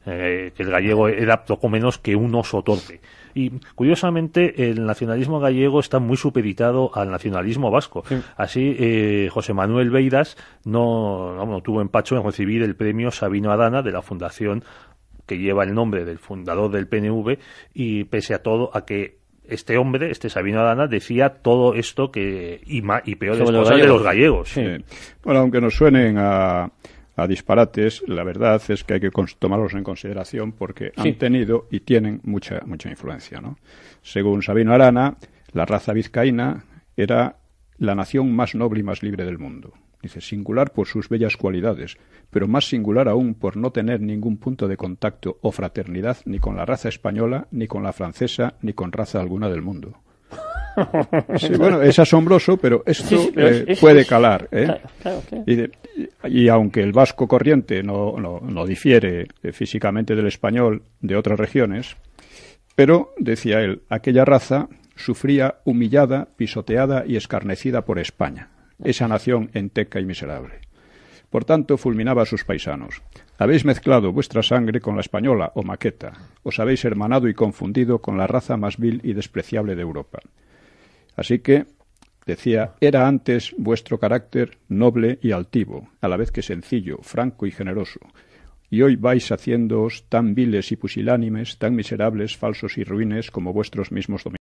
que el gallego era poco menos que un oso torpe. Y curiosamente el nacionalismo gallego está muy supeditado al nacionalismo vasco. Sí. Así José Manuel Beiras no tuvo empacho en recibir el premio Sabino Arana de la fundación que lleva el nombre del fundador del PNV, y pese a todo, a que este hombre, Sabino Arana, decía todo esto y peores cosas de los gallegos. Sí. Bueno, aunque nos suenen a disparates, la verdad es que hay que tomarlos en consideración porque han tenido y tienen mucha influencia, ¿no? Según Sabino Arana, la raza vizcaína era la nación más noble y más libre del mundo. Dice, singular por sus bellas cualidades, pero más singular aún por no tener ningún punto de contacto o fraternidad ni con la raza española, ni con la francesa, ni con raza alguna del mundo. Sí, bueno, es asombroso, pero esto puede calar, ¿eh? Claro. Y aunque el vasco corriente no difiere físicamente del español de otras regiones, pero, decía él, aquella raza sufría humillada, pisoteada y escarnecida por España, esa nación enteca y miserable. Por tanto, fulminaba a sus paisanos. Habéis mezclado vuestra sangre con la española o maqueta, os habéis hermanado y confundido con la raza más vil y despreciable de Europa. Así que, decía, era antes vuestro carácter noble y altivo, a la vez que sencillo, franco y generoso, y hoy vais haciéndoos tan viles y pusilánimes, tan miserables, falsos y ruines como vuestros mismos dominadores.